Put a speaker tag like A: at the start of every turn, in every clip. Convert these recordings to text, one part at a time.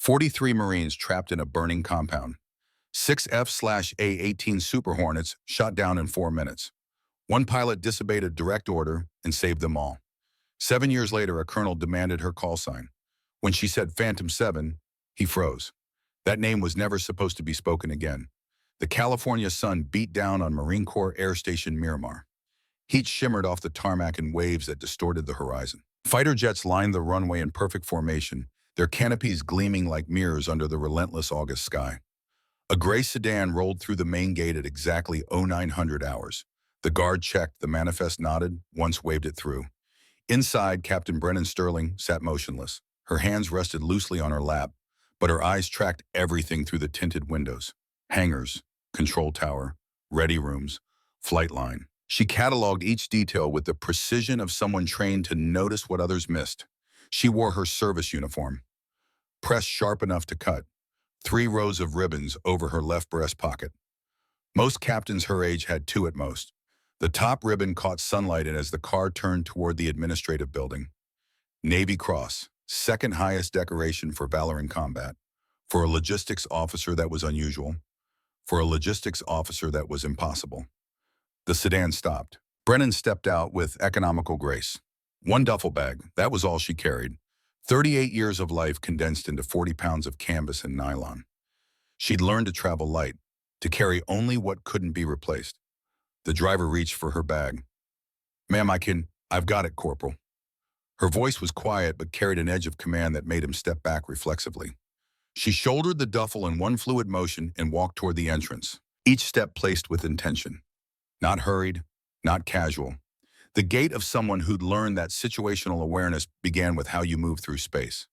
A: 43 Marines trapped in a burning compound. 6 F/A-18 Super Hornets shot down in 4 minutes. One pilot disobeyed a direct order and saved them all. 7 years later, a colonel demanded her call sign. When she said Phantom 7, he froze. That name was never supposed to be spoken again. The California sun beat down on Marine Corps Air Station Miramar. Heat shimmered off the tarmac in waves that distorted the horizon. Fighter jets lined the runway in perfect formation, their canopies gleaming like mirrors under the relentless August sky. A gray sedan rolled through the main gate at exactly 0900 hours. The guard checked, the manifest nodded, once waved it through. Inside, Captain Brennan Sterling sat motionless. Her hands rested loosely on her lap, but her eyes tracked everything through the tinted windows. Hangars, control tower, ready rooms, flight line. She cataloged each detail with the precision of someone trained to notice what others missed. She wore her service uniform, pressed sharp enough to cut, 3 rows of ribbons over her left breast pocket. Most captains her age had 2 at most. The top ribbon caught sunlight as the car turned toward the administrative building. Navy Cross, second highest decoration for valor in combat. For a logistics officer, that was unusual. For a logistics officer, that was impossible. The sedan stopped. Brennan stepped out with economical grace. 1 duffel bag, that was all she carried. 38 years of life condensed into 40 pounds of canvas and nylon. She'd learned to travel light, to carry only what couldn't be replaced. The driver reached for her bag. "Ma'am, I've got it, Corporal." Her voice was quiet but carried an edge of command that made him step back reflexively. She shouldered the duffel in one fluid motion and walked toward the entrance, each step placed with intention. Not hurried, not casual. The gait of someone who'd learned that situational awareness began with how you move through space.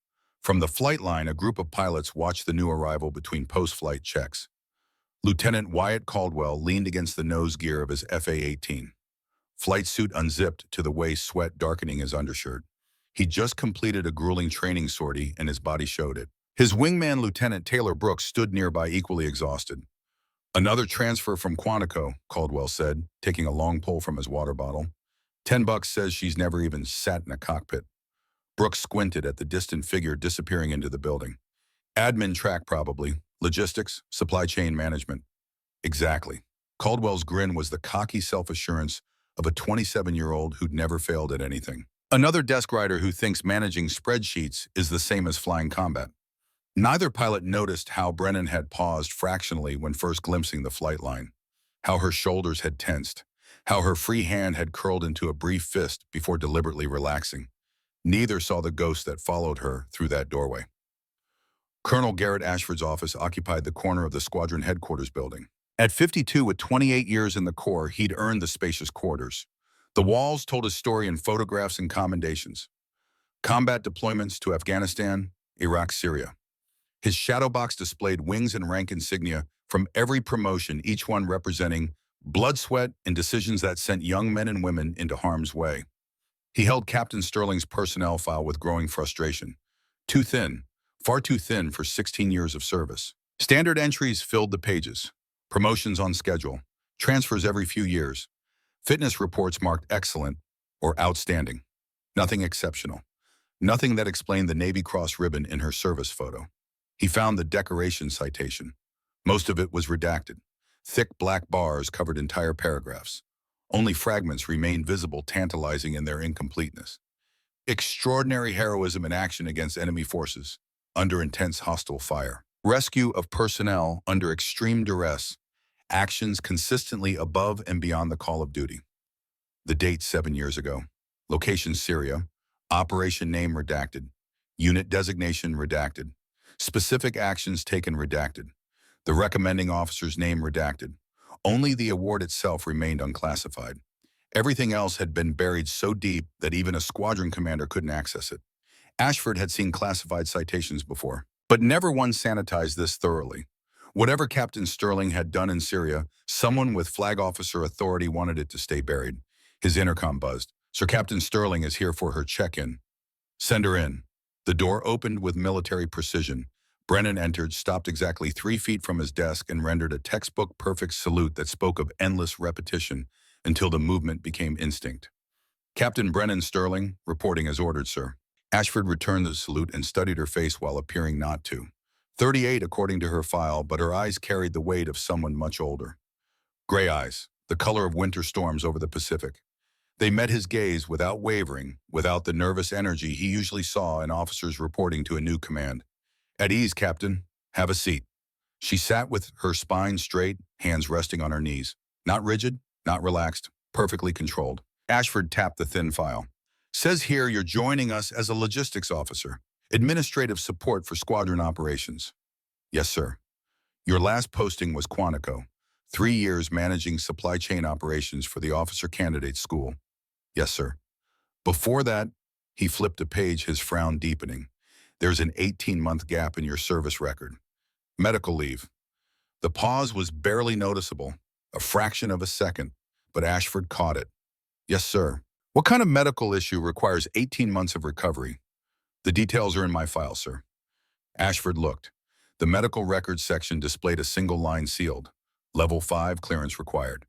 A: From the flight line, a group of pilots watched the new arrival between post-flight checks. Lieutenant Wyatt Caldwell leaned against the nose gear of his FA-18. Flight suit unzipped to the waist, sweat darkening his undershirt. He'd just completed a grueling training sortie and his body showed it. His wingman, Lieutenant Taylor Brooks, stood nearby equally exhausted. "Another transfer from Quantico," Caldwell said, taking a long pull from his water bottle. $10 says she's never even sat in a cockpit." Brooks squinted at the distant figure disappearing into the building. "Admin track probably. Logistics, supply chain management." "Exactly." Caldwell's grin was the cocky self-assurance of a 27-year-old who'd never failed at anything. Another desk rider who thinks managing spreadsheets is the same as flying combat. Neither pilot noticed how Brennan had paused fractionally when first glimpsing the flight line, how her shoulders had tensed, how her free hand had curled into a brief fist before deliberately relaxing. Neither saw the ghost that followed her through that doorway. Colonel Garrett Ashford's office occupied the corner of the squadron headquarters building. At 52, with 28 years in the Corps, he'd earned the spacious quarters. The walls told his story in photographs and commendations. Combat deployments to Afghanistan, Iraq, Syria. His shadow box displayed wings and rank insignia from every promotion, each one representing blood, sweat, and decisions that sent young men and women into harm's way. He held Captain Sterling's personnel file with growing frustration. Too thin, far too thin for 16 years of service. Standard entries filled the pages. Promotions on schedule. Transfers every few years. Fitness reports marked excellent or outstanding. Nothing exceptional. Nothing that explained the Navy Cross ribbon in her service photo. He found the decoration citation. Most of it was redacted. Thick black bars covered entire paragraphs. Only fragments remained visible, tantalizing in their incompleteness. Extraordinary heroism in action against enemy forces, under intense hostile fire. Rescue of personnel under extreme duress. Actions consistently above and beyond the call of duty. The date 7 years ago. Location Syria. Operation name redacted. Unit designation redacted. Specific actions taken redacted. The recommending officer's name redacted. Only the award itself remained unclassified. Everything else had been buried so deep that even a squadron commander couldn't access it. Ashford had seen classified citations before, but never one sanitized this thoroughly. Whatever Captain Sterling had done in Syria, someone with flag officer authority wanted it to stay buried. His intercom buzzed. "Sir Captain Sterling is here for her check-in." "Send her in." The door opened with military precision. Brennan entered, stopped exactly 3 feet from his desk, and rendered a textbook-perfect salute that spoke of endless repetition until the movement became instinct. "Captain Brennan Sterling, reporting as ordered, sir." Ashford returned the salute and studied her face while appearing not to. 38 according to her file, but her eyes carried the weight of someone much older. Gray eyes, the color of winter storms over the Pacific. They met his gaze without wavering, without the nervous energy he usually saw in officers reporting to a new command. At ease, Captain. Have a seat. She sat with her spine straight, hands resting on her knees. Not rigid, not relaxed, perfectly controlled. Ashford tapped the thin file. Says here you're joining us as a logistics officer. Administrative support for squadron operations. Yes, sir. Your last posting was Quantico. 3 years managing supply chain operations for the officer candidate school. Yes, sir. Before that, he flipped a page, his frown deepening. There's an 18-month gap in your service record. Medical leave. The pause was barely noticeable, a fraction of a second, but Ashford caught it. Yes, sir. What kind of medical issue requires 18 months of recovery? The details are in my file, sir. Ashford looked. The medical records section displayed a single line sealed. Level 5 clearance required.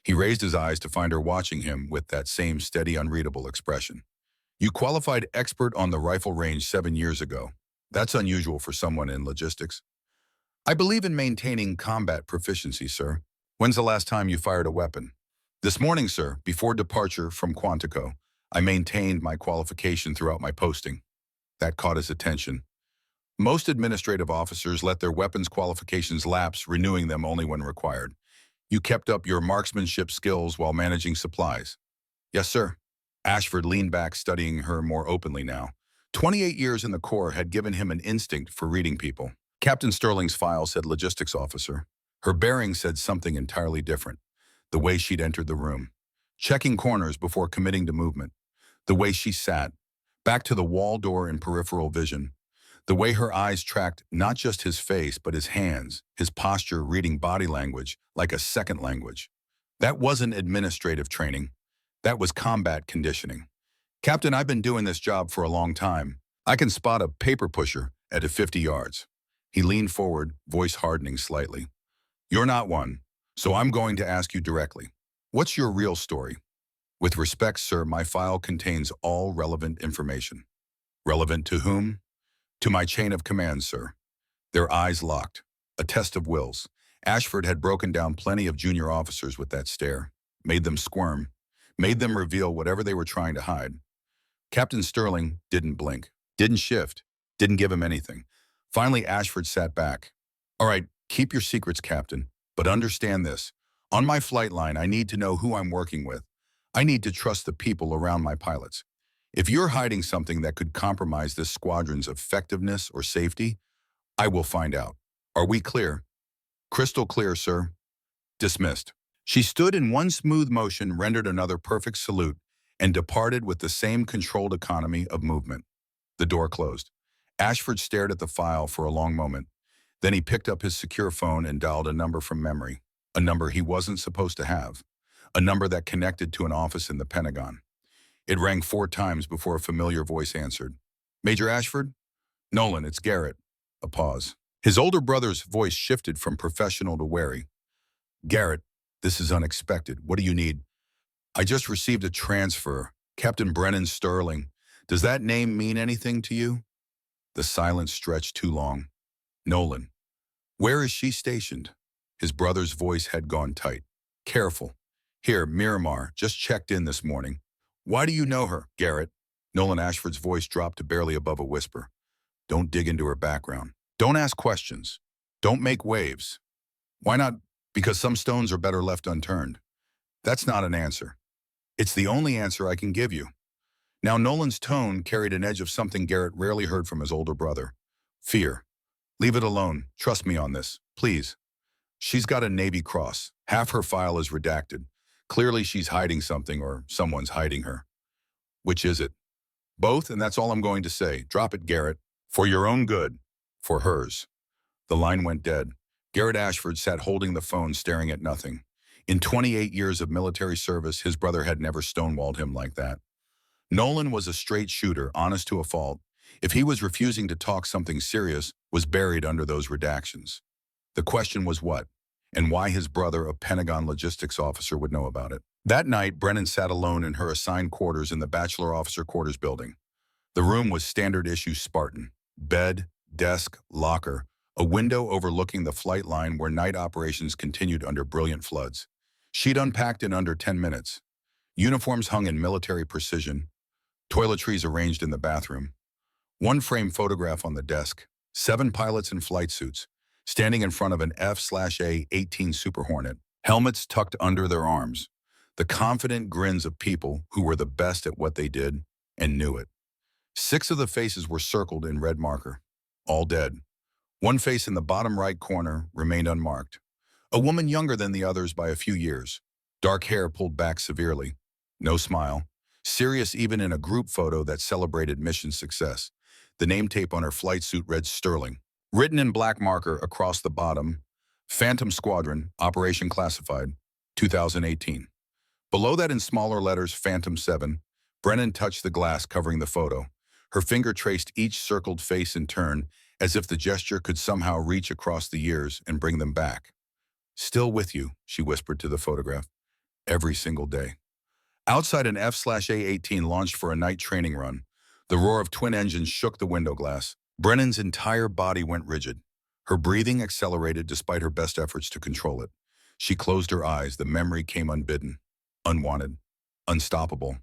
A: He raised his eyes to find her watching him with that same steady, unreadable expression. You qualified expert on the rifle range 7 years ago. That's unusual for someone in logistics. I believe in maintaining combat proficiency, sir. When's the last time you fired a weapon? This morning, sir, before departure from Quantico. I maintained my qualification throughout my posting. That caught his attention. Most administrative officers let their weapons qualifications lapse, renewing them only when required. You kept up your marksmanship skills while managing supplies. Yes, sir. Ashford leaned back, studying her more openly now. 28 years in the Corps had given him an instinct for reading people. Captain Sterling's file said logistics officer. Her bearing said something entirely different. The way she'd entered the room. Checking corners before committing to movement. The way she sat. Back to the wall door in peripheral vision. The way her eyes tracked not just his face, but his hands, his posture, reading body language like a second language. That wasn't administrative training. That was combat conditioning. Captain, I've been doing this job for a long time. I can spot a paper pusher at 50 yards. He leaned forward, voice hardening slightly. You're not one, so I'm going to ask you directly. What's your real story? With respect, sir, my file contains all relevant information. Relevant to whom? To my chain of command, sir. Their eyes locked. A test of wills. Ashford had broken down plenty of junior officers with that stare. Made them squirm. Made them reveal whatever they were trying to hide. Captain Sterling didn't blink. Didn't shift. Didn't give him anything. Finally, Ashford sat back. All right, keep your secrets, Captain. But understand this. On my flight line, I need to know who I'm working with. I need to trust the people around my pilots. If you're hiding something that could compromise this squadron's effectiveness or safety, I will find out. Are we clear? Crystal clear, sir. Dismissed. She stood in one smooth motion, rendered another perfect salute, and departed with the same controlled economy of movement. The door closed. Ashford stared at the file for a long moment. Then he picked up his secure phone and dialed a number from memory, a number he wasn't supposed to have, a number that connected to an office in the Pentagon. It rang 4 times before a familiar voice answered. Major Ashford? Nolan, it's Garrett. A pause. His older brother's voice shifted from professional to wary. Garrett, this is unexpected. What do you need? I just received a transfer. Captain Brennan Sterling. Does that name mean anything to you? The silence stretched too long. Nolan. Where is she stationed? His brother's voice had gone tight. Careful. Here, Miramar, just checked in this morning. Why do you know her, Garrett? Nolan Ashford's voice dropped to barely above a whisper. Don't dig into her background. Don't ask questions. Don't make waves. Why not? Because some stones are better left unturned. That's not an answer. It's the only answer I can give you. Now Nolan's tone carried an edge of something Garrett rarely heard from his older brother. Fear. Leave it alone. Trust me on this, please. She's got a Navy Cross. Half her file is redacted. Clearly she's hiding something or someone's hiding her. Which is it? Both, and that's all I'm going to say. Drop it, Garrett. For your own good. For hers. The line went dead. Garrett Ashford sat holding the phone, staring at nothing. In 28 years of military service, his brother had never stonewalled him like that. Nolan was a straight shooter, honest to a fault. If he was refusing to talk, something serious was buried under those redactions. The question was what, and why his brother, a Pentagon logistics officer, would know about it. That night, Brennan sat alone in her assigned quarters in the Bachelor Officer Quarters building. The room was standard issue Spartan. Bed, desk, locker, a window overlooking the flight line where night operations continued under brilliant floods. She'd unpacked in under 10 minutes. Uniforms hung in military precision, toiletries arranged in the bathroom, one frame photograph on the desk, 7 pilots in flight suits, standing in front of an F/A-18 Super Hornet, helmets tucked under their arms, the confident grins of people who were the best at what they did and knew it. 6 of the faces were circled in red marker, all dead. One face in the bottom right corner remained unmarked. A woman younger than the others by a few years, dark hair pulled back severely, no smile, serious even in a group photo that celebrated mission success. The name tape on her flight suit read Sterling. Written in black marker across the bottom, Phantom Squadron, Operation Classified, 2018. Below that in smaller letters, Phantom 7, Brennan touched the glass covering the photo. Her finger traced each circled face in turn, as if the gesture could somehow reach across the years and bring them back. "Still with you," she whispered to the photograph. "Every single day." Outside, an F/A-18 launched for a night training run. The roar of twin engines shook the window glass. Brennan's entire body went rigid. Her breathing accelerated despite her best efforts to control it. She closed her eyes. The memory came unbidden, unwanted, unstoppable.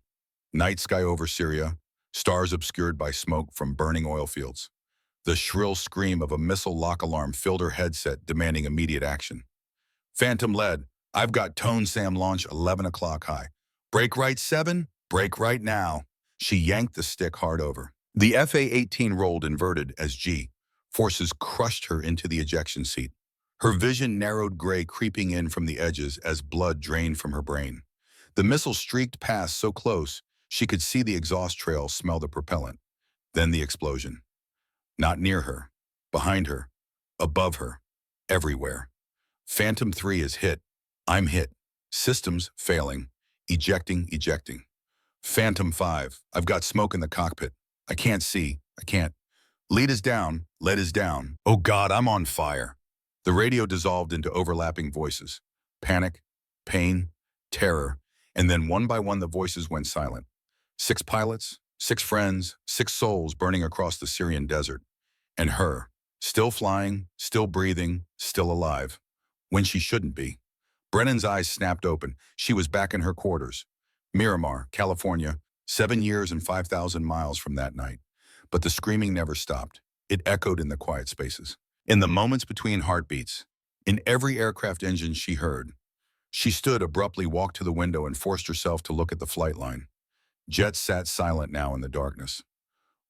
A: Night sky over Syria, stars obscured by smoke from burning oil fields. The shrill scream of a missile lock alarm filled her headset, demanding immediate action. Phantom led. "I've got tone SAM launch 11 o'clock high. Brake right 7, brake right now." She yanked the stick hard over. The F/A-18 rolled inverted as G forces crushed her into the ejection seat. Her vision narrowed, gray creeping in from the edges as blood drained from her brain. The missile streaked past so close she could see the exhaust trail, smell the propellant. Then the explosion. Not near her, behind her, above her, everywhere. Phantom 3 is hit. I'm hit. Systems failing. Ejecting. Phantom 5, I've got smoke in the cockpit. I can't see. I can't. Lead is down. Lead is down. Oh God, I'm on fire. The radio dissolved into overlapping voices. Panic, pain, terror, and then one by one the voices went silent. 6 pilots, 6 friends, 6 souls burning across the Syrian desert. And her, still flying, still breathing, still alive. When she shouldn't be. Brennan's eyes snapped open. She was back in her quarters. Miramar, California, 7 years and 5,000 miles from that night. But the screaming never stopped. It echoed in the quiet spaces. In the moments between heartbeats. In every aircraft engine she heard. She stood abruptly, walked to the window, and forced herself to look at the flight line. Jets sat silent now in the darkness.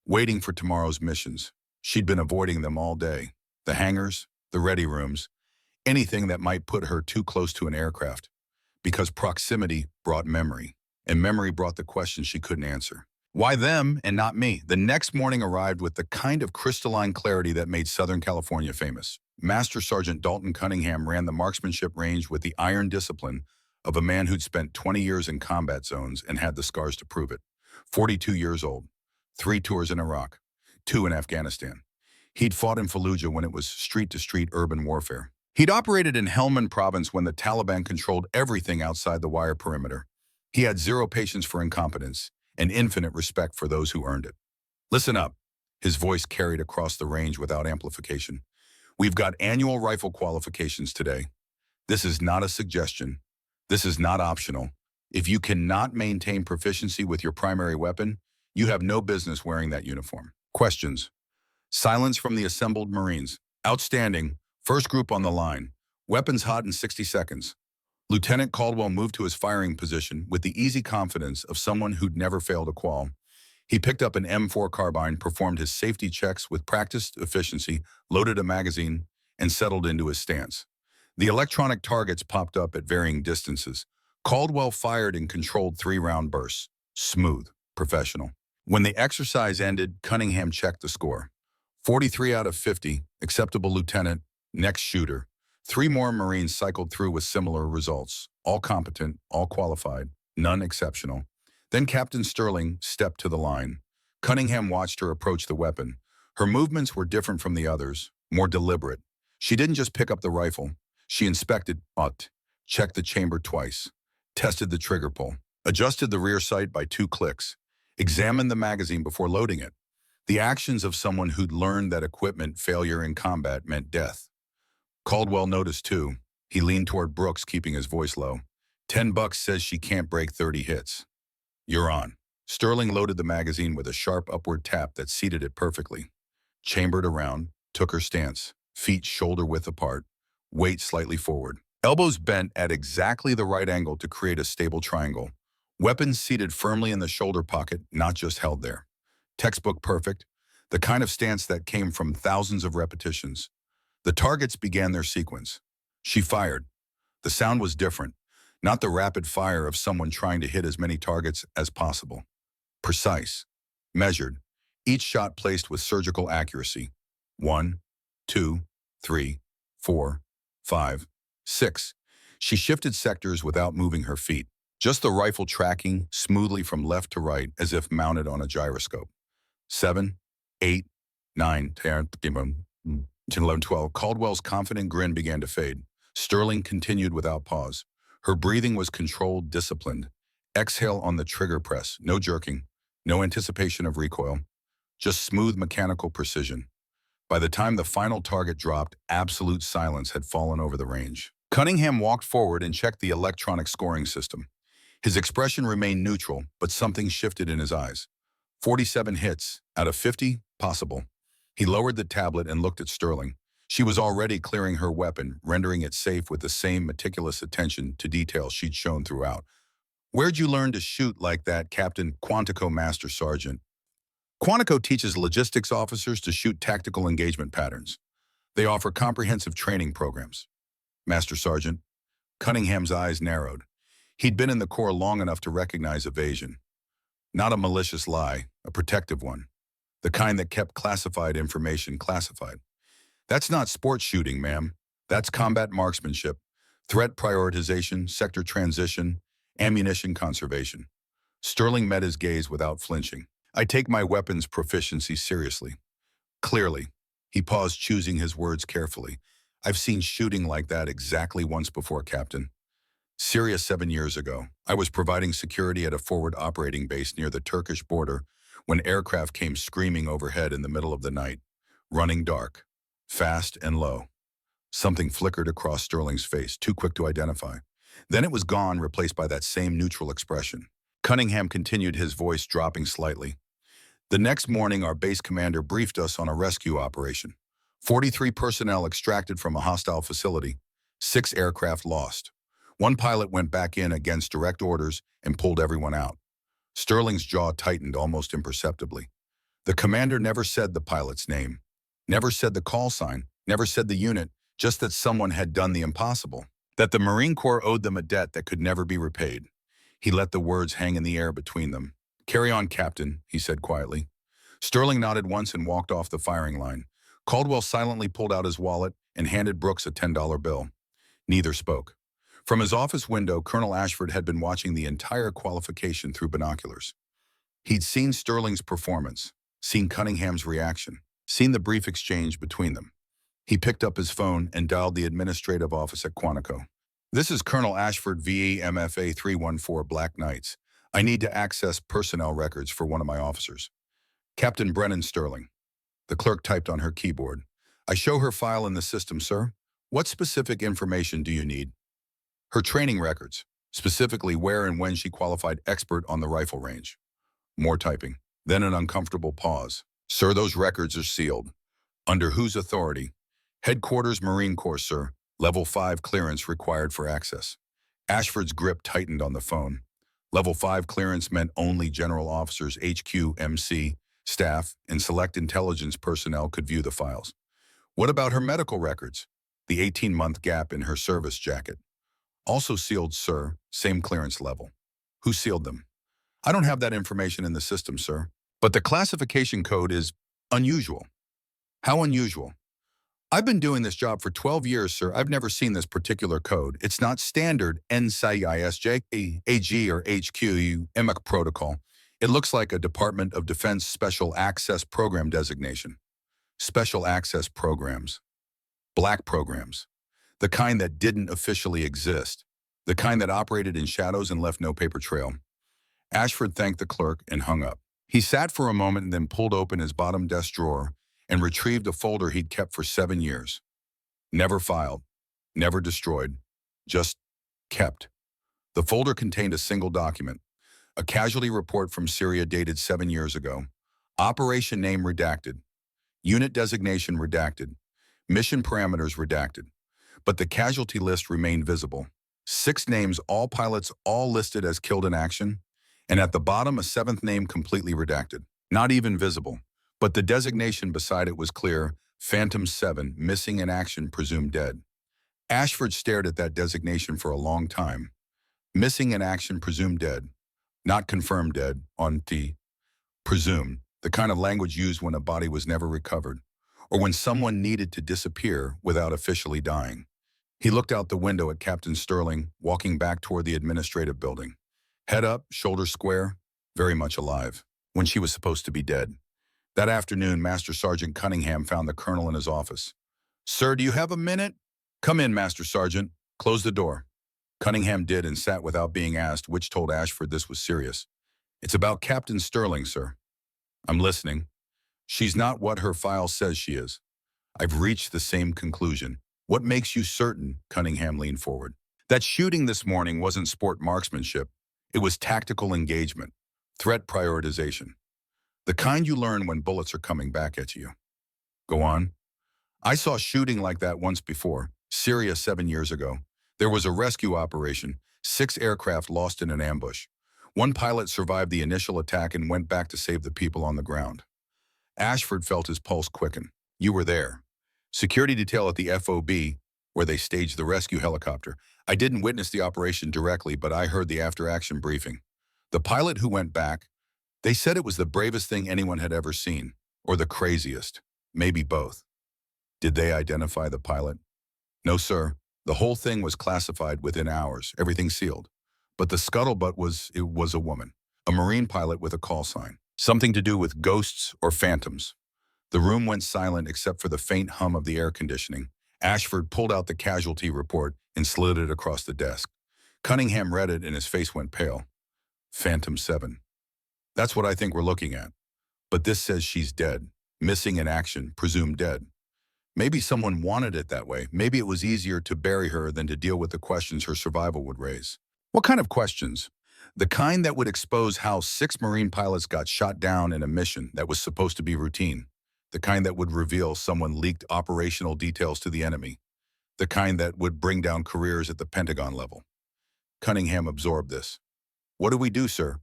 A: Waiting for tomorrow's missions. She'd been avoiding them all day. The hangars, the ready rooms, anything that might put her too close to an aircraft. Because proximity brought memory. And memory brought the questions she couldn't answer. Why them and not me? The next morning arrived with the kind of crystalline clarity that made Southern California famous. Master Sergeant Dalton Cunningham ran the marksmanship range with the iron discipline of a man who'd spent 20 years in combat zones and had the scars to prove it. 42 years old, 3 tours in Iraq, 2 in Afghanistan. He'd fought in Fallujah when it was street-to-street urban warfare. He'd operated in Helmand province when the Taliban controlled everything outside the wire perimeter. He had 0 patience for incompetence and infinite respect for those who earned it. "Listen up," his voice carried across the range without amplification. "We've got annual rifle qualifications today. This is not a suggestion. This is not optional. If you cannot maintain proficiency with your primary weapon, you have no business wearing that uniform." Questions. Silence from the assembled Marines. Outstanding. First group on the line. Weapons hot in 60 seconds. Lieutenant Caldwell moved to his firing position with the easy confidence of someone who'd never failed a qual. He picked up an M4 carbine, performed his safety checks with practiced efficiency, loaded a magazine, and settled into his stance. The electronic targets popped up at varying distances. Caldwell fired in controlled 3-round bursts. Smooth, professional. When the exercise ended, Cunningham checked the score. 43 out of 50, acceptable, Lieutenant. Next shooter. 3 more Marines cycled through with similar results. All competent, all qualified, none exceptional. Then Captain Sterling stepped to the line. Cunningham watched her approach the weapon. Her movements were different from the others, more deliberate. She didn't just pick up the rifle. She inspected, checked the chamber twice, tested the trigger pull, adjusted the rear sight by 2 clicks, examined the magazine before loading it. The actions of someone who'd learned that equipment failure in combat meant death. Caldwell noticed too. He leaned toward Brooks, keeping his voice low. $10 says she can't break 30 hits. You're on. Sterling loaded the magazine with a sharp upward tap that seated it perfectly. Chambered around, took her stance, feet shoulder-width apart, weight slightly forward. Elbows bent at exactly the right angle to create a stable triangle. Weapons seated firmly in the shoulder pocket, not just held there. Textbook perfect, the kind of stance that came from thousands of repetitions. The targets began their sequence. She fired. The sound was different, not the rapid fire of someone trying to hit as many targets as possible. Precise, measured, each shot placed with surgical accuracy. 1, 2, 3, 4, 5, 6. She shifted sectors without moving her feet. Just the rifle tracking smoothly from left to right as if mounted on a gyroscope. 7, 8, 9, 10, 11, 12. Caldwell's confident grin began to fade. Sterling continued without pause. Her breathing was controlled, disciplined. Exhale on the trigger press, no jerking, no anticipation of recoil, just smooth mechanical precision. By the time the final target dropped, absolute silence had fallen over the range. Cunningham walked forward and checked the electronic scoring system. His expression remained neutral, but something shifted in his eyes. 47 hits, out of 50, possible. He lowered the tablet and looked at Sterling. She was already clearing her weapon, rendering it safe with the same meticulous attention to detail she'd shown throughout. Where'd you learn to shoot like that, Captain Quantico Master Sergeant? Quantico teaches logistics officers to shoot tactical engagement patterns. They offer comprehensive training programs. Master Sergeant. Cunningham's eyes narrowed. He'd been in the Corps long enough to recognize evasion. Not a malicious lie, a protective one. The kind that kept classified information classified. That's not sports shooting, ma'am. That's combat marksmanship, threat prioritization, sector transition, ammunition conservation. Sterling met his gaze without flinching. I take my weapons proficiency seriously. Clearly. He paused, choosing his words carefully. I've seen shooting like that exactly once before, Captain. Syria 7 years ago. I was providing security at a forward operating base near the Turkish border when aircraft came screaming overhead in the middle of the night, running dark, fast and low. Something flickered across Sterling's face, too quick to identify. Then it was gone, replaced by that same neutral expression. Cunningham continued, his voice dropping slightly. The next morning, our base commander briefed us on a rescue operation. 43 personnel extracted from a hostile facility, 6 aircraft lost. 1 pilot went back in against direct orders and pulled everyone out. Sterling's jaw tightened almost imperceptibly. The commander never said the pilot's name, never said the call sign, never said the unit, just that someone had done the impossible, that the Marine Corps owed them a debt that could never be repaid. He let the words hang in the air between them. Carry on, Captain, he said quietly. Sterling nodded once and walked off the firing line. Caldwell silently pulled out his wallet and handed Brooks a $10 bill. Neither spoke. From his office window, Colonel Ashford had been watching the entire qualification through binoculars. He'd seen Sterling's performance, seen Cunningham's reaction, seen the brief exchange between them. He picked up his phone and dialed the administrative office at Quantico. This is Colonel Ashford, VE MFA 314 Black Knights. I need to access personnel records for one of my officers. Captain Brennan Sterling. The clerk typed on her keyboard. I show her file in the system, sir. What specific information do you need? Her training records, specifically where and when she qualified expert on the rifle range. More typing. Then an uncomfortable pause. Sir, those records are sealed. Under whose authority? Headquarters Marine Corps, sir. Level 5 clearance required for access. Ashford's grip tightened on the phone. Level 5 clearance meant only general officers, HQ, MC, staff, and select intelligence personnel could view the files. What about her medical records? The 18-month gap in her service jacket. Also sealed, sir. Same clearance level. Who sealed them? I don't have that information in the system, sir. But the classification code is unusual. How unusual? I've been doing this job for 12 years, sir. I've never seen this particular code. It's not standard NCISJ, AG, or HQ EMAC protocol. It looks like a Department of Defense Special Access Program designation. Special Access Programs. Black programs. The kind that didn't officially exist. The kind that operated in shadows and left no paper trail. Ashford thanked the clerk and hung up. He sat for a moment and then pulled open his bottom desk drawer and retrieved a folder he'd kept for 7 years. Never filed, never destroyed, just kept. The folder contained a single document, a casualty report from Syria dated 7 years ago. Operation name redacted. Unit designation redacted. Mission parameters redacted. But the casualty list remained visible. 6 names, all pilots, all listed as killed in action. And at the bottom, a 7th name completely redacted. Not even visible. But the designation beside it was clear: Phantom 7, missing in action, presumed dead. Ashford stared at that designation for a long time. Missing in action, presumed dead. Not confirmed dead, on T. Presumed, the kind of language used when a body was never recovered, or when someone needed to disappear without officially dying. He looked out the window at Captain Sterling, walking back toward the administrative building. Head up, shoulders square, very much alive, when she was supposed to be dead. That afternoon, Master Sergeant Cunningham found the colonel in his office. "Sir, do you have a minute?" "Come in, Master Sergeant. Close the door." Cunningham did and sat without being asked, which told Ashford this was serious. "It's about Captain Sterling, sir." "I'm listening." "She's not what her file says she is." "I've reached the same conclusion." "What makes you certain?" Cunningham leaned forward. "That shooting this morning wasn't sport marksmanship. It was tactical engagement, threat prioritization. The kind you learn when bullets are coming back at you." "Go on." "I saw shooting like that once before, Syria 7 years ago. There was a rescue operation, 6 aircraft lost in an ambush. One pilot survived the initial attack and went back to save the people on the ground." Ashford felt his pulse quicken. "You were there. Security detail at the FOB, where they staged the rescue helicopter. I didn't witness the operation directly, but I heard the after-action briefing. The pilot who went back, they said it was the bravest thing anyone had ever seen, or the craziest, maybe both." "Did they identify the pilot?" "No, sir. The whole thing was classified within hours, everything sealed. But the scuttlebutt was a woman, a Marine pilot with a call sign. Something to do with ghosts or phantoms." The room went silent except for the faint hum of the air conditioning. Ashford pulled out the casualty report and slid it across the desk. Cunningham read it and his face went pale. "Phantom 7. That's what I think we're looking at. But this says she's dead, missing in action, presumed dead. Maybe someone wanted it that way. Maybe it was easier to bury her than to deal with the questions her survival would raise." "What kind of questions?" "The kind that would expose how 6 Marine pilots got shot down in a mission that was supposed to be routine. The kind that would reveal someone leaked operational details to the enemy. The kind that would bring down careers at the Pentagon level." Cunningham absorbed this. "What do we do, sir?"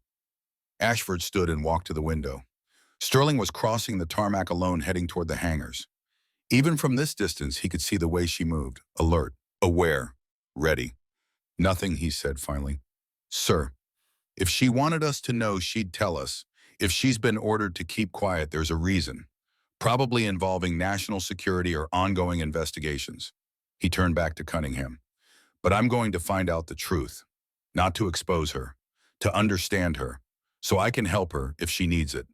A: Ashford stood and walked to the window. Sterling was crossing the tarmac alone, heading toward the hangars. Even from this distance, he could see the way she moved, alert, aware, ready. "Nothing," he said finally. "Sir, if she wanted us to know, she'd tell us. If she's been ordered to keep quiet, there's a reason. Probably involving national security or ongoing investigations." He turned back to Cunningham. "But I'm going to find out the truth. Not to expose her, to understand her, so I can help her if she needs it."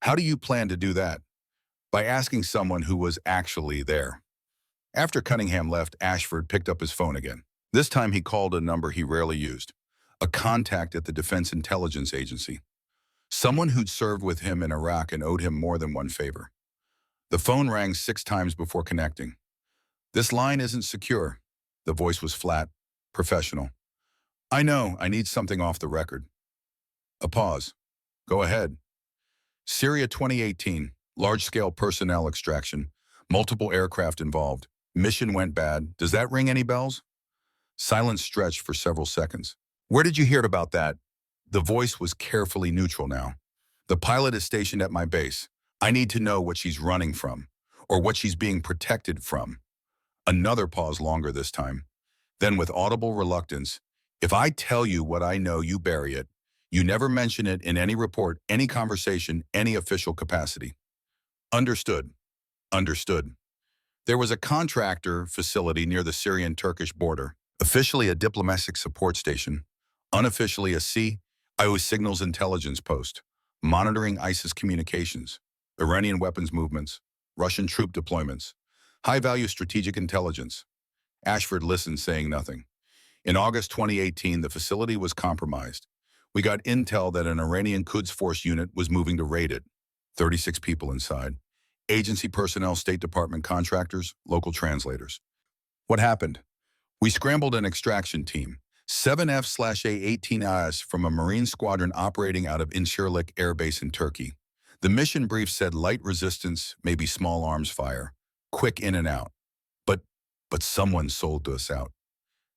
A: "How do you plan to do that?" "By asking someone who was actually there." After Cunningham left, Ashford picked up his phone again. This time he called a number he rarely used, a contact at the Defense Intelligence Agency. Someone who'd served with him in Iraq and owed him more than one favor. The phone rang 6 times before connecting. "This line isn't secure." The voice was flat, professional. "I know, I need something off the record." A pause. "Go ahead." "Syria 2018, large-scale personnel extraction, multiple aircraft involved. Mission went bad. Does that ring any bells?" Silence stretched for several seconds. "Where did you hear about that?" The voice was carefully neutral now. "The pilot is stationed at my base. I need to know what she's running from, or what she's being protected from." Another pause, longer this time. Then with audible reluctance, "If I tell you what I know, you bury it. You never mention it in any report, any conversation, any official capacity." "Understood." "Understood." There was a contractor facility near the Syrian-Turkish border, officially a diplomatic support station, unofficially a CIA signals intelligence post, monitoring ISIS communications, Iranian weapons movements, Russian troop deployments, high-value strategic intelligence. Ashford listened, saying nothing. In August 2018, the facility was compromised. We got intel that an Iranian Quds Force unit was moving to raid it. 36 people inside. Agency personnel, State Department contractors, local translators. What happened? We scrambled an extraction team. 7F/A-18 IS from a Marine squadron operating out of Incirlik Air Base in Turkey. The mission brief said light resistance, maybe small arms fire, quick in and out. But someone sold us out.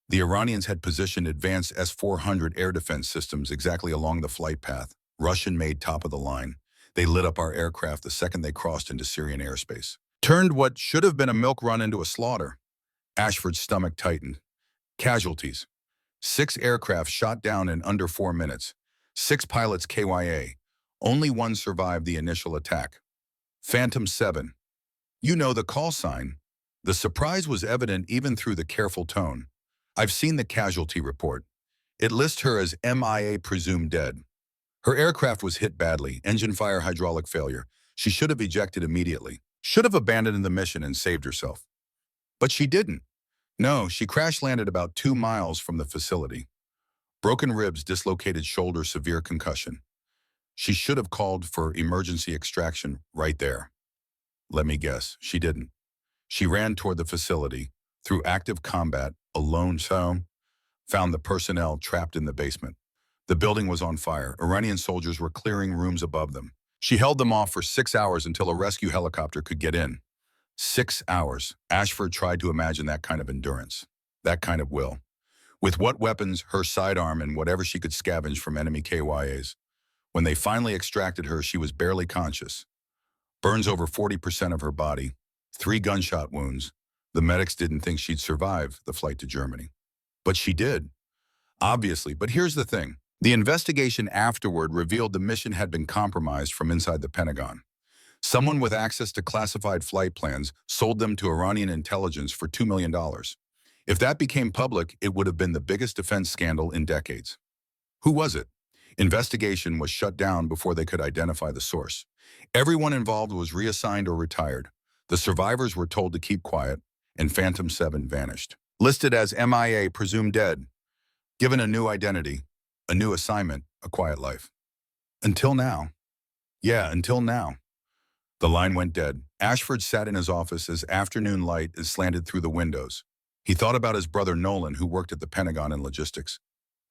A: The Iranians had positioned advanced S-400 air defense systems exactly along the flight path, Russian-made top of the line. They lit up our aircraft the second they crossed into Syrian airspace. Turned what should have been a milk run into a slaughter. Ashford's stomach tightened. Casualties. 6 aircraft shot down in under 4 minutes. 6 pilots KIA. Only one survived the initial attack. Phantom 7. You know the call sign. The surprise was evident even through the careful tone. I've seen the casualty report. It lists her as MIA, presumed dead. Her aircraft was hit badly, engine fire, hydraulic failure. She should have ejected immediately. Should have abandoned the mission and saved herself. But she didn't. No, she crash-landed about 2 miles from the facility. Broken ribs, dislocated shoulder, severe concussion. She should have called for emergency extraction right there. Let me guess, she didn't. She ran toward the facility, through active combat, alone, found the personnel trapped in the basement. The building was on fire. Iranian soldiers were clearing rooms above them. She held them off for 6 hours until a rescue helicopter could get in. 6 hours. Ashford tried to imagine that kind of endurance, that kind of will. With what weapons, her sidearm, and whatever she could scavenge from enemy KIAs. When they finally extracted her, she was barely conscious. Burns over 40% of her body. 3 gunshot wounds. The medics didn't think she'd survive the flight to Germany. But she did. Obviously, but here's the thing. The investigation afterward revealed the mission had been compromised from inside the Pentagon. Someone with access to classified flight plans sold them to Iranian intelligence for $2 million. If that became public, it would have been the biggest defense scandal in decades. Who was it? Investigation was shut down before they could identify the source. Everyone involved was reassigned or retired. The survivors were told to keep quiet, and Phantom 7 vanished. Listed as MIA, presumed dead. Given a new identity, a new assignment, a quiet life. Until now. Yeah, until now. The line went dead. Ashford sat in his office as afternoon light is slanted through the windows. He thought about his brother Nolan, who worked at the Pentagon in logistics,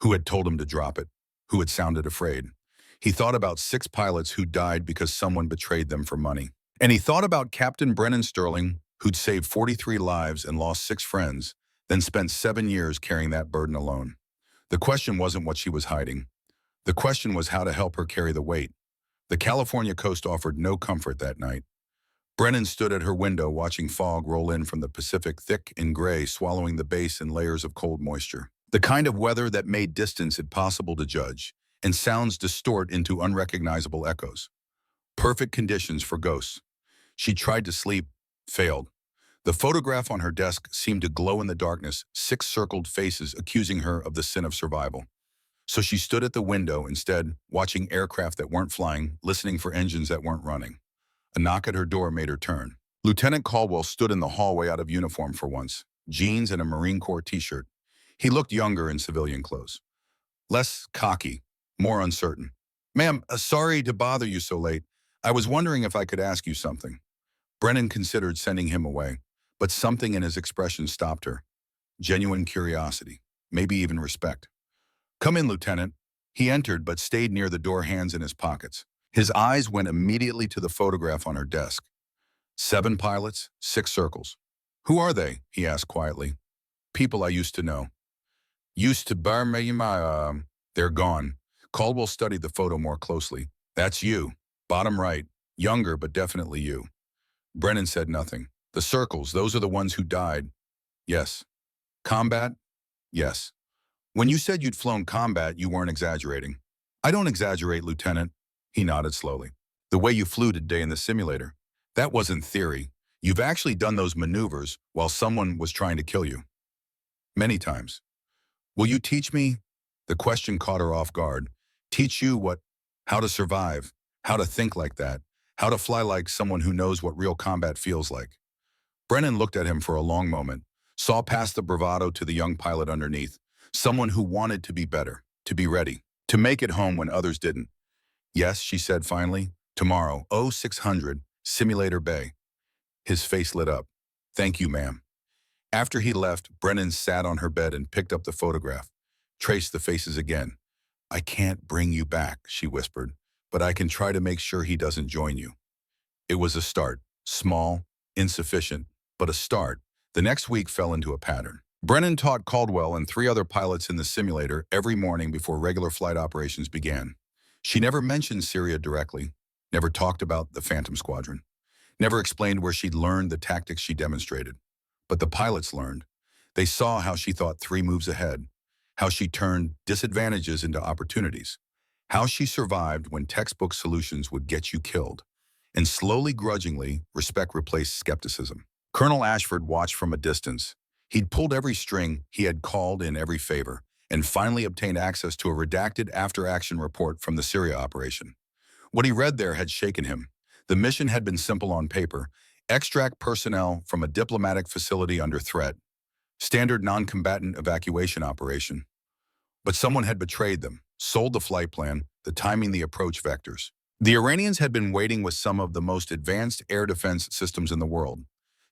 A: who had told him to drop it, who had sounded afraid. He thought about 6 pilots who died because someone betrayed them for money. And he thought about Captain Brennan Sterling, who'd saved 43 lives and lost 6 friends, then spent 7 years carrying that burden alone. The question wasn't what she was hiding. The question was how to help her carry the weight. The California coast offered no comfort that night. Brennan stood at her window watching fog roll in from the Pacific, thick and gray, swallowing the base in layers of cold moisture. The kind of weather that made distance impossible to judge, and sounds distort into unrecognizable echoes. Perfect conditions for ghosts. She tried to sleep, failed. The photograph on her desk seemed to glow in the darkness, 6 circled faces accusing her of the sin of survival. So she stood at the window instead, watching aircraft that weren't flying, listening for engines that weren't running. A knock at her door made her turn. Lieutenant Caldwell stood in the hallway out of uniform for once, jeans and a Marine Corps t-shirt. He looked younger in civilian clothes. Less cocky, more uncertain. Ma'am, sorry to bother you so late. I was wondering if I could ask you something. Brennan considered sending him away, but something in his expression stopped her. Genuine curiosity, maybe even respect. Come in, Lieutenant. He entered but stayed near the door, hands in his pockets. His eyes went immediately to the photograph on her desk. 7 pilots, 6 circles. Who are they? He asked quietly. People I used to know. Used to bar me, they're gone. Caldwell studied the photo more closely. That's you. Bottom right. Younger, but definitely you. Brennan said nothing. The circles, those are the ones who died. Yes. Combat? Yes. When you said you'd flown combat, you weren't exaggerating. I don't exaggerate, Lieutenant. He nodded slowly. The way you flew today in the simulator, that wasn't theory. You've actually done those maneuvers while someone was trying to kill you. Many times. Will you teach me? The question caught her off guard. Teach you what? How to survive, how to think like that, how to fly like someone who knows what real combat feels like. Brennan looked at him for a long moment, saw past the bravado to the young pilot underneath, someone who wanted to be better, to be ready. to make it home when others didn't. Yes, she said finally. Tomorrow, 0600, Simulator Bay. His face lit up. Thank you, ma'am. After he left, Brennan sat on her bed and picked up the photograph. Traced the faces again. I can't bring you back, she whispered, but I can try to make sure he doesn't join you. It was a start. Small, insufficient, but a start. The next week fell into a pattern. Brennan taught Caldwell and 3 other pilots in the simulator every morning before regular flight operations began. She never mentioned Syria directly, never talked about the Phantom Squadron, never explained where she'd learned the tactics she demonstrated. But the pilots learned. They saw how she thought 3 moves ahead, how she turned disadvantages into opportunities, how she survived when textbook solutions would get you killed. And slowly, grudgingly, respect replaced skepticism. Colonel Ashford watched from a distance. He'd pulled every string, he had called in every favor, and finally obtained access to a redacted after-action report from the Syria operation. What he read there had shaken him. The mission had been simple on paper: extract personnel from a diplomatic facility under threat, standard non-combatant evacuation operation. But someone had betrayed them, sold the flight plan, the timing, the approach vectors. The Iranians had been waiting with some of the most advanced air defense systems in the world.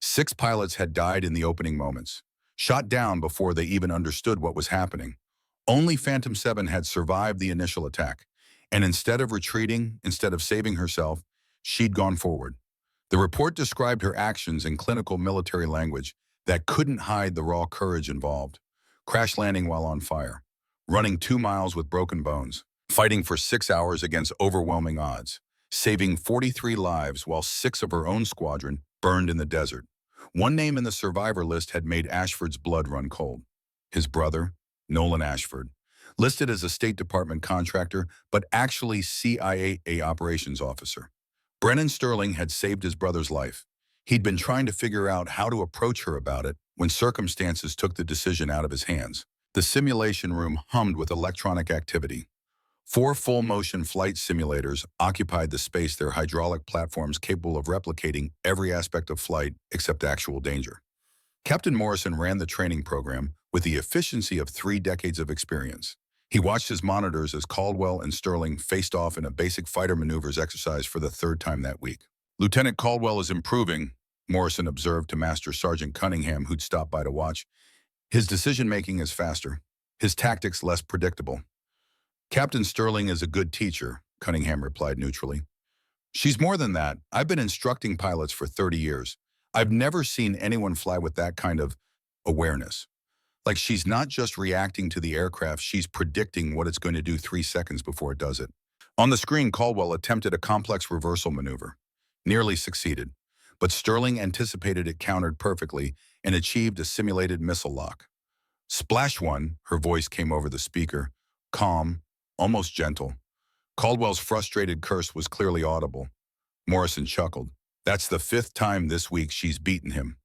A: 6 pilots had died in the opening moments, shot down before they even understood what was happening. Only Phantom 7 had survived the initial attack, and instead of retreating, instead of saving herself, she'd gone forward. The report described her actions in clinical military language that couldn't hide the raw courage involved. Crash landing while on fire, running 2 miles with broken bones, fighting for 6 hours against overwhelming odds, saving 43 lives while 6 of her own squadron burned in the desert. One name in the survivor list had made Ashford's blood run cold. His brother, Nolan Ashford, listed as a State Department contractor, but actually CIA operations officer. Brennan Sterling had saved his brother's life. He'd been trying to figure out how to approach her about it when circumstances took the decision out of his hands. The simulation room hummed with electronic activity. 4 full-motion flight simulators occupied the space, their hydraulic platforms capable of replicating every aspect of flight except actual danger. Captain Morrison ran the training program with the efficiency of 3 decades of experience. He watched his monitors as Caldwell and Sterling faced off in a basic fighter maneuvers exercise for the 3rd time that week. Lieutenant Caldwell is improving, Morrison observed to Master Sergeant Cunningham, who'd stopped by to watch. His decision-making is faster, his tactics less predictable. Captain Sterling is a good teacher, Cunningham replied neutrally. She's more than that. I've been instructing pilots for 30 years. I've never seen anyone fly with that kind of awareness. Like, she's not just reacting to the aircraft, she's predicting what it's going to do 3 seconds before it does it. On the screen, Caldwell attempted a complex reversal maneuver. Nearly succeeded, but Sterling anticipated it, countered perfectly, and achieved a simulated missile lock. Splash one, her voice came over the speaker, calm, almost gentle. Caldwell's frustrated curse was clearly audible. Morrison chuckled. That's the 5th time this week she's beaten him.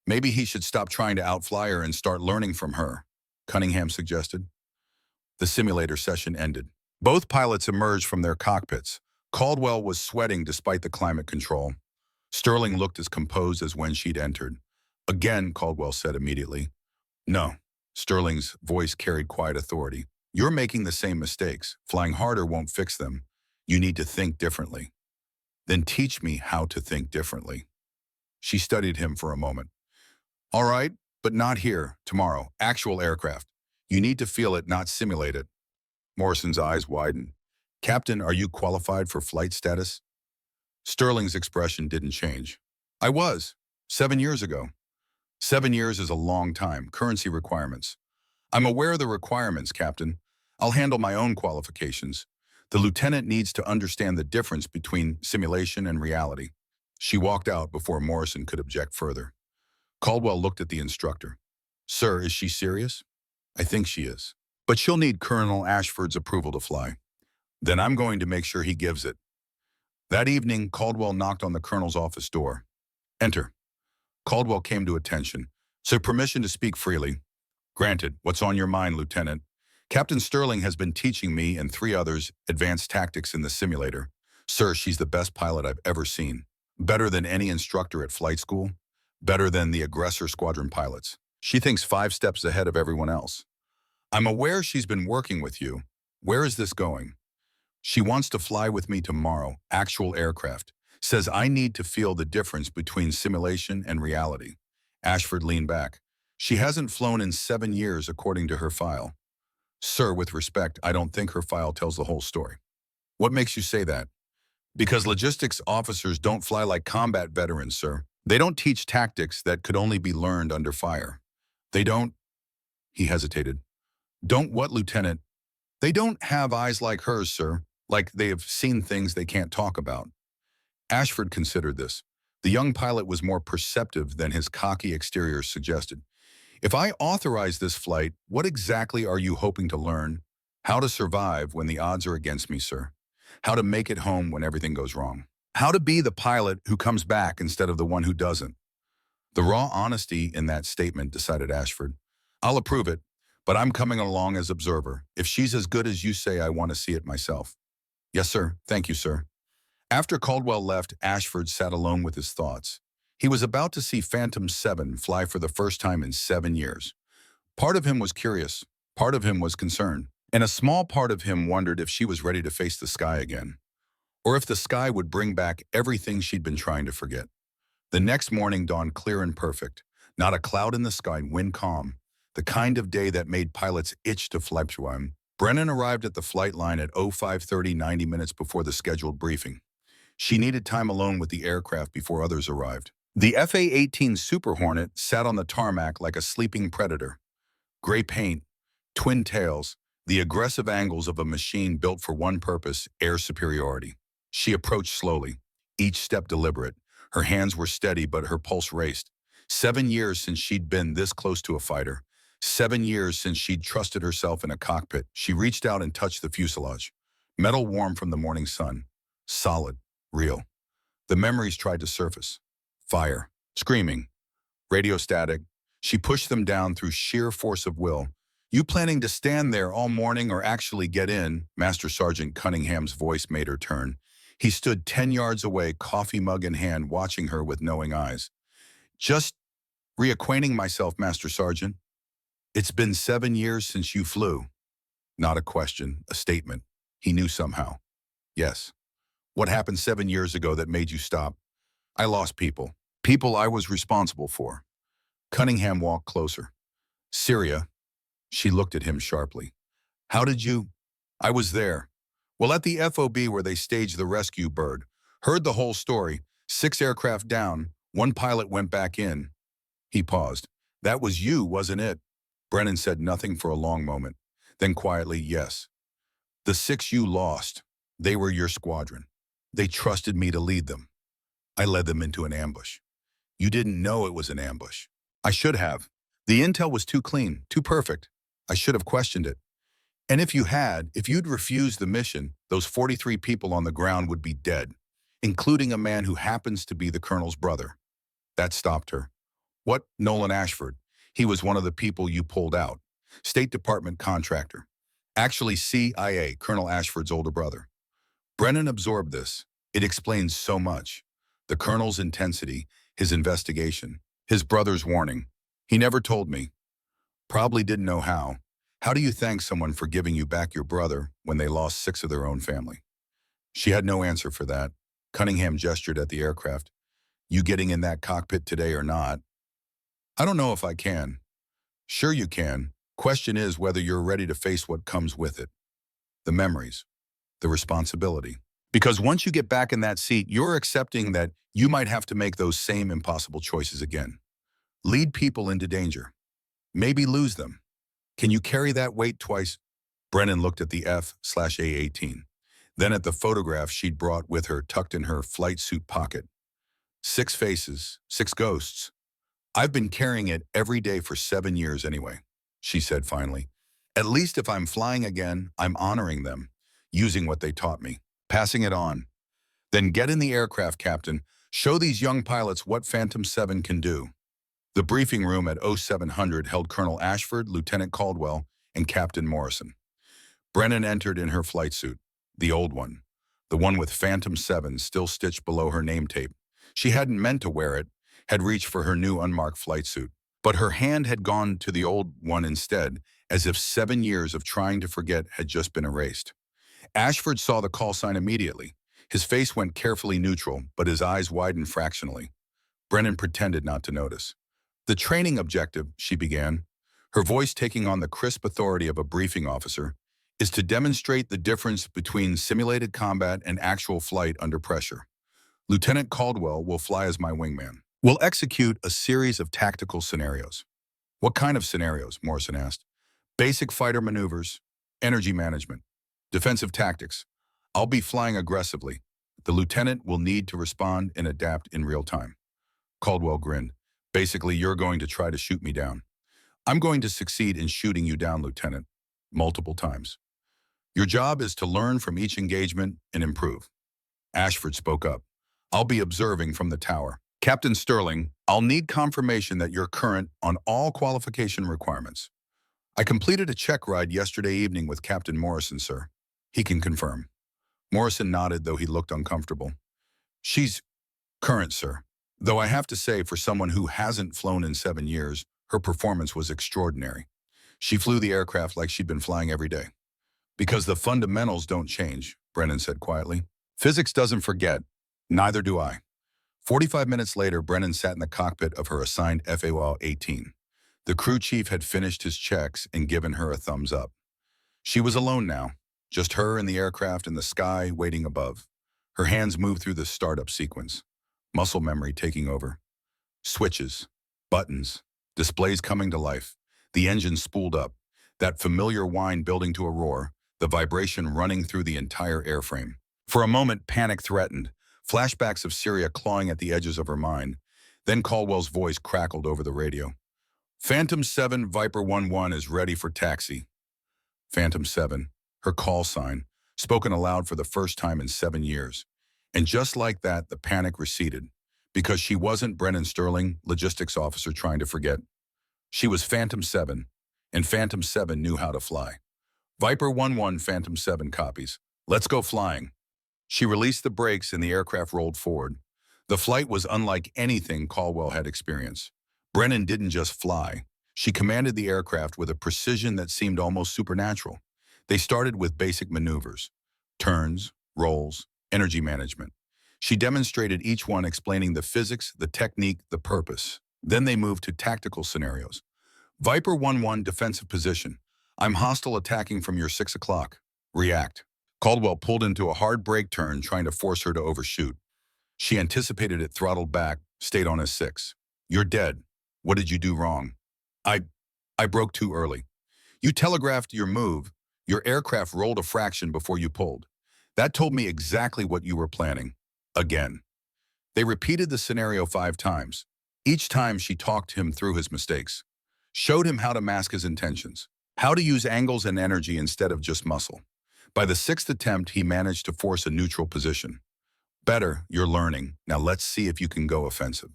A: Maybe he should stop trying to outfly her and start learning from her, Cunningham suggested. The simulator session ended. Both pilots emerged from their cockpits. Caldwell was sweating despite the climate control. Sterling looked as composed as when she'd entered. Again, Caldwell said immediately. No. Sterling's voice carried quiet authority. You're making the same mistakes. Flying harder won't fix them. You need to think differently. Then teach me how to think differently. She studied him for a moment. All right, but not here, tomorrow. Actual aircraft. You need to feel it, not simulate it. Morrison's eyes widened. Captain, are you qualified for flight status? Sterling's expression didn't change. I was, 7 years ago. 7 years is a long time. Currency requirements. I'm aware of the requirements, Captain. I'll handle my own qualifications. The lieutenant needs to understand the difference between simulation and reality. She walked out before Morrison could object further. Caldwell looked at the instructor. Sir, is she serious? I think she is. But she'll need Colonel Ashford's approval to fly. Then I'm going to make sure he gives it. That evening, Caldwell knocked on the colonel's office door. Enter. Caldwell came to attention. So permission to speak freely. Granted. What's on your mind, Lieutenant? Captain Sterling has been teaching me and 3 others advanced tactics in the simulator. Sir, she's the best pilot I've ever seen. Better than any instructor at flight school. Better than the aggressor squadron pilots. She thinks 5 steps ahead of everyone else. I'm aware she's been working with you. Where is this going? She wants to fly with me tomorrow, actual aircraft. Says I need to feel the difference between simulation and reality. Ashford leaned back. She hasn't flown in 7 years, according to her file. Sir, with respect, I don't think her file tells the whole story. What makes you say that? Because logistics officers don't fly like combat veterans, sir. They don't teach tactics that could only be learned under fire. They don't, he hesitated. Don't what, Lieutenant? They don't have eyes like hers, sir. Like they have seen things they can't talk about. Ashford considered this. The young pilot was more perceptive than his cocky exterior suggested. If I authorize this flight, what exactly are you hoping to learn? How to survive when the odds are against me, sir. How to make it home when everything goes wrong. How to be the pilot who comes back instead of the one who doesn't. The raw honesty in that statement, decided Ashford. I'll approve it, but I'm coming along as observer. If she's as good as you say, I want to see it myself. Yes, sir. Thank you, sir. After Caldwell left, Ashford sat alone with his thoughts. He was about to see Phantom 7 fly for the first time in 7 years. Part of him was curious, part of him was concerned, and a small part of him wondered if she was ready to face the sky again, or if the sky would bring back everything she'd been trying to forget. The next morning dawned clear and perfect, not a cloud in the sky, wind calm, the kind of day that made pilots itch to fly through him. Brennan arrived at the flight line at 05:30, 90 minutes before the scheduled briefing. She needed time alone with the aircraft before others arrived. The FA-18 Super Hornet sat on the tarmac like a sleeping predator. Gray paint, twin tails, the aggressive angles of a machine built for one purpose, air superiority. She approached slowly, each step deliberate. Her hands were steady, but her pulse raced. 7 years since she'd been this close to a fighter. 7 years since she'd trusted herself in a cockpit. She reached out and touched the fuselage. Metal warm from the morning sun. Solid. Real. The memories tried to surface. Fire. Screaming. Radio static. She pushed them down through sheer force of will. You planning to stand there all morning or actually get in? Master Sergeant Cunningham's voice made her turn. He stood 10 yards away, coffee mug in hand, watching her with knowing eyes. Just reacquainting myself, Master Sergeant. It's been 7 years since you flew. Not a question, a statement. He knew somehow. Yes. What happened 7 years ago that made you stop? I lost people. People I was responsible for. Cunningham walked closer. Syria. She looked at him sharply. How did you? I was there. Well, at the FOB where they staged the rescue bird. Heard the whole story. 6 aircraft down. 1 pilot went back in. He paused. That was you, wasn't it? Brennan said nothing for a long moment. Then quietly, yes. The 6 you lost. They were your squadron. They trusted me to lead them. I led them into an ambush. You didn't know it was an ambush. I should have. The intel was too clean, too perfect. I should have questioned it. And if you'd refused the mission, those 43 people on the ground would be dead, including a man who happens to be the colonel's brother. That stopped her. What? Nolan Ashford. He was one of the people you pulled out. State Department contractor. Actually CIA, Colonel Ashford's older brother. Brennan absorbed this. It explains so much. The colonel's intensity, his investigation, his brother's warning. He never told me. Probably didn't know how. How do you thank someone for giving you back your brother when they lost 6 of their own family? She had no answer for that. Cunningham gestured at the aircraft. You getting in that cockpit today or not? I don't know if I can. Sure you can. Question is whether you're ready to face what comes with it. The memories. The responsibility. Because once you get back in that seat, you're accepting that you might have to make those same impossible choices again. Lead people into danger. Maybe lose them. Can you carry that weight twice? Brennan looked at the F/A-18, then at the photograph she'd brought with her tucked in her flight suit pocket. 6 faces, 6 ghosts. I've been carrying it every day for 7 years anyway, she said finally. At least if I'm flying again, I'm honoring them. Using what they taught me, passing it on. Then get in the aircraft, Captain. Show these young pilots what Phantom 7 can do. The briefing room at 0700 held Colonel Ashford, Lieutenant Caldwell, and Captain Morrison. Brennan entered in her flight suit, the old one, the one with Phantom 7 still stitched below her name tape. She hadn't meant to wear it, had reached for her new unmarked flight suit. But her hand had gone to the old one instead, as if 7 years of trying to forget had just been erased. Ashford saw the call sign immediately. His face went carefully neutral, but his eyes widened fractionally. Brennan pretended not to notice. The training objective, she began, her voice taking on the crisp authority of a briefing officer, is to demonstrate the difference between simulated combat and actual flight under pressure. Lieutenant Caldwell will fly as my wingman. We'll execute a series of tactical scenarios. What kind of scenarios? Morrison asked. Basic fighter maneuvers, energy management, defensive tactics. I'll be flying aggressively. The lieutenant will need to respond and adapt in real time. Caldwell grinned. Basically, you're going to try to shoot me down. I'm going to succeed in shooting you down, Lieutenant, multiple times. Your job is to learn from each engagement and improve. Ashford spoke up. I'll be observing from the tower. Captain Sterling, I'll need confirmation that you're current on all qualification requirements. I completed a check ride yesterday evening with Captain Morrison, sir. He can confirm. Morrison nodded, though he looked uncomfortable. She's current, sir. Though I have to say, for someone who hasn't flown in 7 years, her performance was extraordinary. She flew the aircraft like she'd been flying every day. Because the fundamentals don't change, Brennan said quietly. Physics doesn't forget. Neither do I. 45 minutes later, Brennan sat in the cockpit of her assigned FAL-18. The crew chief had finished his checks and given her a thumbs up. She was alone now, just her and the aircraft in the sky waiting above. Her hands moved through the startup sequence, muscle memory taking over. Switches, buttons, displays coming to life. The engine spooled up, that familiar whine building to a roar, the vibration running through the entire airframe. For a moment, panic threatened, flashbacks of Syria clawing at the edges of her mind. Then Caldwell's voice crackled over the radio. Phantom 7 Viper 11 is ready for taxi. Phantom 7, her call sign, spoken aloud for the first time in 7 years. And just like that, the panic receded, because she wasn't Brennan Sterling, logistics officer trying to forget. She was Phantom 7, and Phantom 7 knew how to fly. Viper 11 Phantom 7 copies. Let's go flying. She released the brakes and the aircraft rolled forward. The flight was unlike anything Caldwell had experienced. Brennan didn't just fly. She commanded the aircraft with a precision that seemed almost supernatural. They started with basic maneuvers, turns, rolls, energy management. She demonstrated each one, explaining the physics, the technique, the purpose. Then they moved to tactical scenarios. Viper 11 defensive position. I'm hostile attacking from your 6 o'clock. React. Caldwell pulled into a hard brake turn, trying to force her to overshoot. She anticipated it, throttled back, stayed on his 6. You're dead. What did you do wrong? I broke too early. You telegraphed your move. Your aircraft rolled a fraction before you pulled. That told me exactly what you were planning. Again. They repeated the scenario 5 times. Each time she talked him through his mistakes, showed him how to mask his intentions, how to use angles and energy instead of just muscle. By the 6th attempt, he managed to force a neutral position. Better, you're learning. Now let's see if you can go offensive.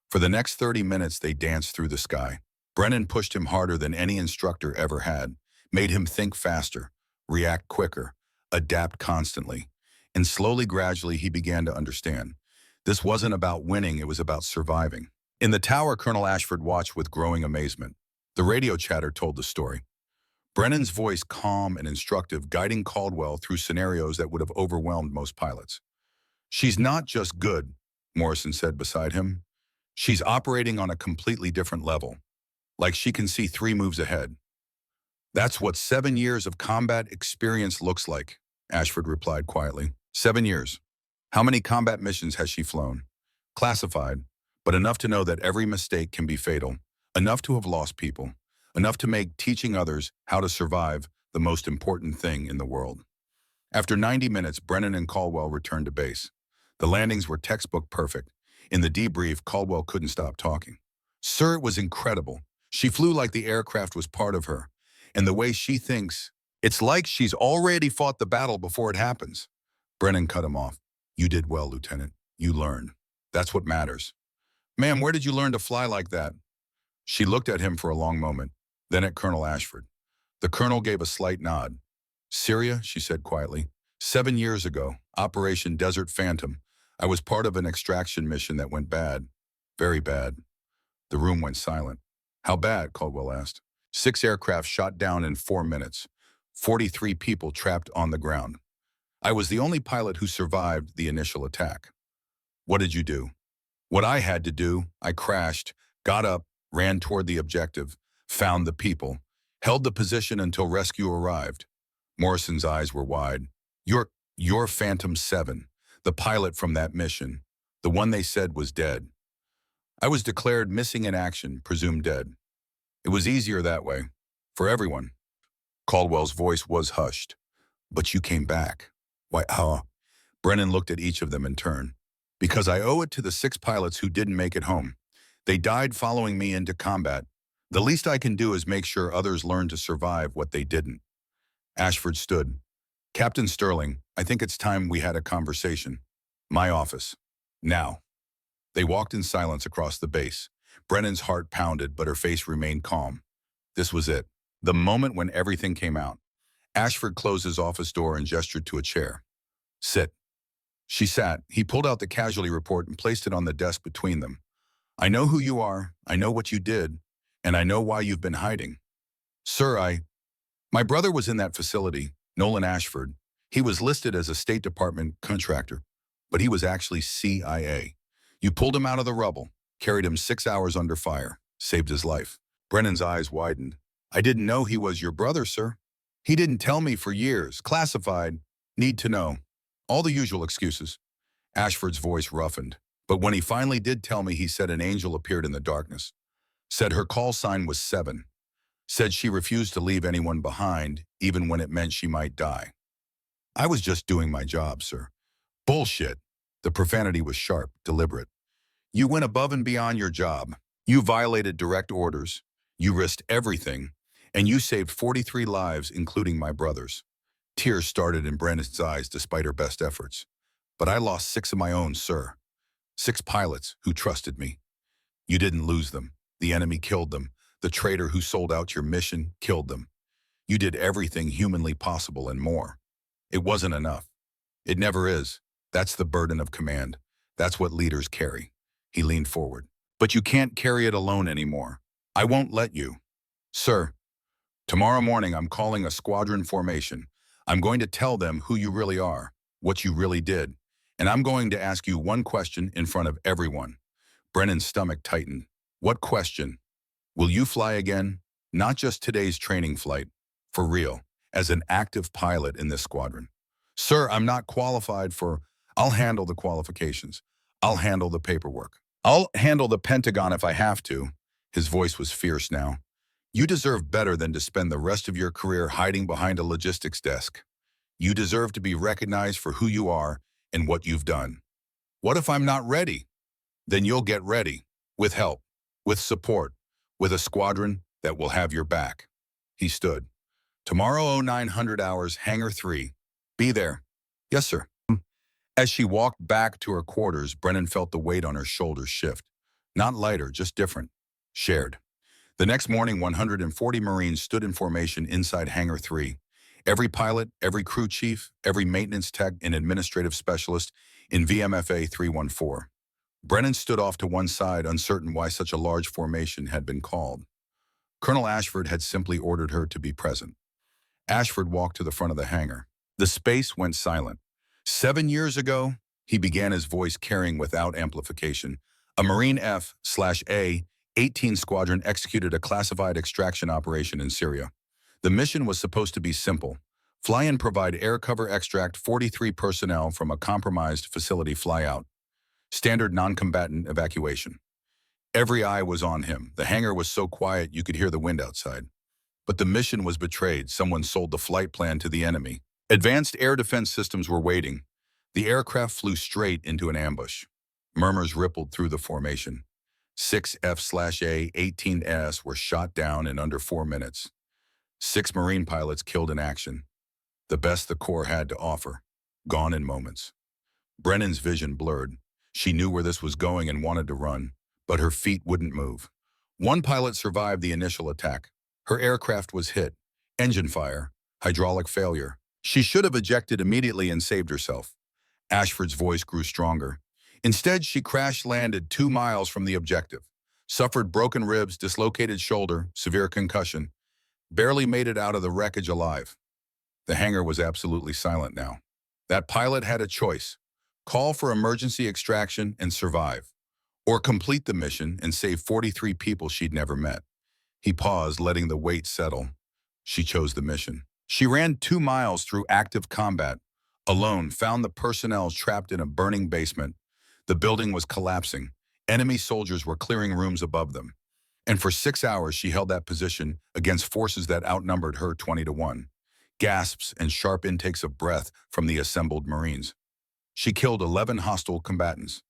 A: For the next 30 minutes, they danced through the sky. Brennan pushed him harder than any instructor ever had, made him think faster, react quicker, adapt constantly. And slowly, gradually, he began to understand. This wasn't about winning, it was about surviving. In the tower, Colonel Ashford watched with growing amazement. The radio chatter told the story. Brennan's voice calm and instructive, guiding Caldwell through scenarios that would have overwhelmed most pilots. She's not just good, Morrison said beside him. She's operating on a completely different level, like she can see 3 moves ahead. That's what 7 years of combat experience looks like, Ashford replied quietly. 7 years. How many combat missions has she flown? Classified, but enough to know that every mistake can be fatal, enough to have lost people, enough to make teaching others how to survive the most important thing in the world. After 90 minutes, Brennan and Caldwell returned to base. The landings were textbook perfect. In the debrief, Caldwell couldn't stop talking. Sir, it was incredible. She flew like the aircraft was part of her. And the way she thinks, it's like she's already fought the battle before it happens. Brennan cut him off. You did well, Lieutenant. You learned. That's what matters. Ma'am, where did you learn to fly like that? She looked at him for a long moment, then at Colonel Ashford. The colonel gave a slight nod. Syria, she said quietly. 7 years ago, Operation Desert Phantom. I was part of an extraction mission that went bad. Very bad. The room went silent. How bad? Caldwell asked. 6 aircraft shot down in 4 minutes. 43 people trapped on the ground. I was the only pilot who survived the initial attack. What did you do? What I had to do, I crashed, got up, ran toward the objective, found the people, held the position until rescue arrived. Morrison's eyes were wide. You're Phantom 7, the pilot from that mission, the one they said was dead. I was declared missing in action, presumed dead. It was easier that way, for everyone. Caldwell's voice was hushed. But you came back. Why, Brennan looked at each of them in turn. Because I owe it to the 6 pilots who didn't make it home. They died following me into combat. The least I can do is make sure others learn to survive what they didn't. Ashford stood. Captain Sterling, I think it's time we had a conversation. My office. Now. They walked in silence across the base. Brennan's heart pounded, but her face remained calm. This was it. The moment when everything came out. Ashford closed his office door and gestured to a chair. Sit. She sat. He pulled out the casualty report and placed it on the desk between them. I know who you are, I know what you did, and I know why you've been hiding. Sir, my brother was in that facility, Nolan Ashford. He was listed as a State Department contractor, but he was actually CIA. You pulled him out of the rubble, carried him 6 hours under fire, saved his life. Brennan's eyes widened. I didn't know he was your brother, sir. He didn't tell me for years. Classified. Need to know. All the usual excuses. Ashford's voice roughened. But when he finally did tell me, he said an angel appeared in the darkness. Said her call sign was 7. Said she refused to leave anyone behind, even when it meant she might die. I was just doing my job, sir. Bullshit. The profanity was sharp, deliberate. You went above and beyond your job. You violated direct orders. You risked everything. And you saved 43 lives, including my brother's. Tears started in Brennan's eyes despite her best efforts. But I lost 6 of my own, sir. 6 pilots who trusted me. You didn't lose them. The enemy killed them. The traitor who sold out your mission killed them. You did everything humanly possible and more. It wasn't enough. It never is. That's the burden of command. That's what leaders carry. He leaned forward. But you can't carry it alone anymore. I won't let you. Sir, tomorrow morning I'm calling a squadron formation. I'm going to tell them who you really are, what you really did. And I'm going to ask you one question in front of everyone. Brennan's stomach tightened. What question? Will you fly again? Not just today's training flight. For real, as an active pilot in this squadron. Sir, I'm not qualified for... I'll handle the qualifications. I'll handle the paperwork. I'll handle the Pentagon if I have to. His voice was fierce now. You deserve better than to spend the rest of your career hiding behind a logistics desk. You deserve to be recognized for who you are and what you've done. What if I'm not ready? Then you'll get ready. With help. With support. With a squadron that will have your back. He stood. Tomorrow 0900 hours, Hangar 3. Be there. Yes, sir. As she walked back to her quarters, Brennan felt the weight on her shoulders shift. Not lighter, just different. Shared. The next morning, 140 Marines stood in formation inside Hangar 3. Every pilot, every crew chief, every maintenance tech and administrative specialist in VMFA 314. Brennan stood off to one side, uncertain why such a large formation had been called. Colonel Ashford had simply ordered her to be present. Ashford walked to the front of the hangar. The space went silent. 7 years ago, he began, his voice carrying without amplification, a Marine F/A 18 Squadron executed a classified extraction operation in Syria. The mission was supposed to be simple. Fly and provide air cover, extract 43 personnel from a compromised facility, fly out. Standard non-combatant evacuation. Every eye was on him. The hangar was so quiet you could hear the wind outside. But the mission was betrayed. Someone sold the flight plan to the enemy. Advanced air defense systems were waiting. The aircraft flew straight into an ambush. Murmurs rippled through the formation. 6 F/A 18s were shot down in under 4 minutes. 6 Marine pilots killed in action. The best the Corps had to offer. Gone in moments. Brennan's vision blurred. She knew where this was going and wanted to run, but her feet wouldn't move. One pilot survived the initial attack. Her aircraft was hit. Engine fire. Hydraulic failure. She should have ejected immediately and saved herself. Ashford's voice grew stronger. Instead, she crash-landed 2 miles from the objective. Suffered broken ribs, dislocated shoulder, severe concussion. Barely made it out of the wreckage alive. The hangar was absolutely silent now. That pilot had a choice: call for emergency extraction and survive, or complete the mission and save 43 people she'd never met. He paused, letting the weight settle. She chose the mission. She ran 2 miles through active combat, alone, found the personnel trapped in a burning basement. The building was collapsing. Enemy soldiers were clearing rooms above them. And for 6 hours, she held that position against forces that outnumbered her 20-1. Gasps and sharp intakes of breath from the assembled Marines. She killed 11 hostile combatants,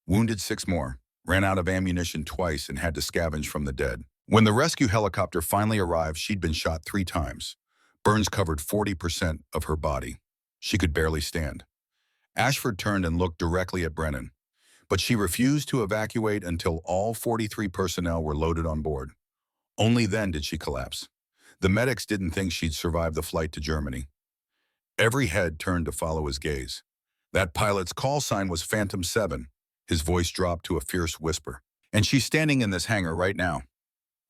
A: wounded 6 more, ran out of ammunition twice, and had to scavenge from the dead. When the rescue helicopter finally arrived, she'd been shot 3 times. Burns covered 40% of her body. She could barely stand. Ashford turned and looked directly at Brennan, but she refused to evacuate until all 43 personnel were loaded on board. Only then did she collapse. The medics didn't think she'd survive the flight to Germany. Every head turned to follow his gaze. That pilot's call sign was Phantom 7. His voice dropped to a fierce whisper. And she's standing in this hangar right now.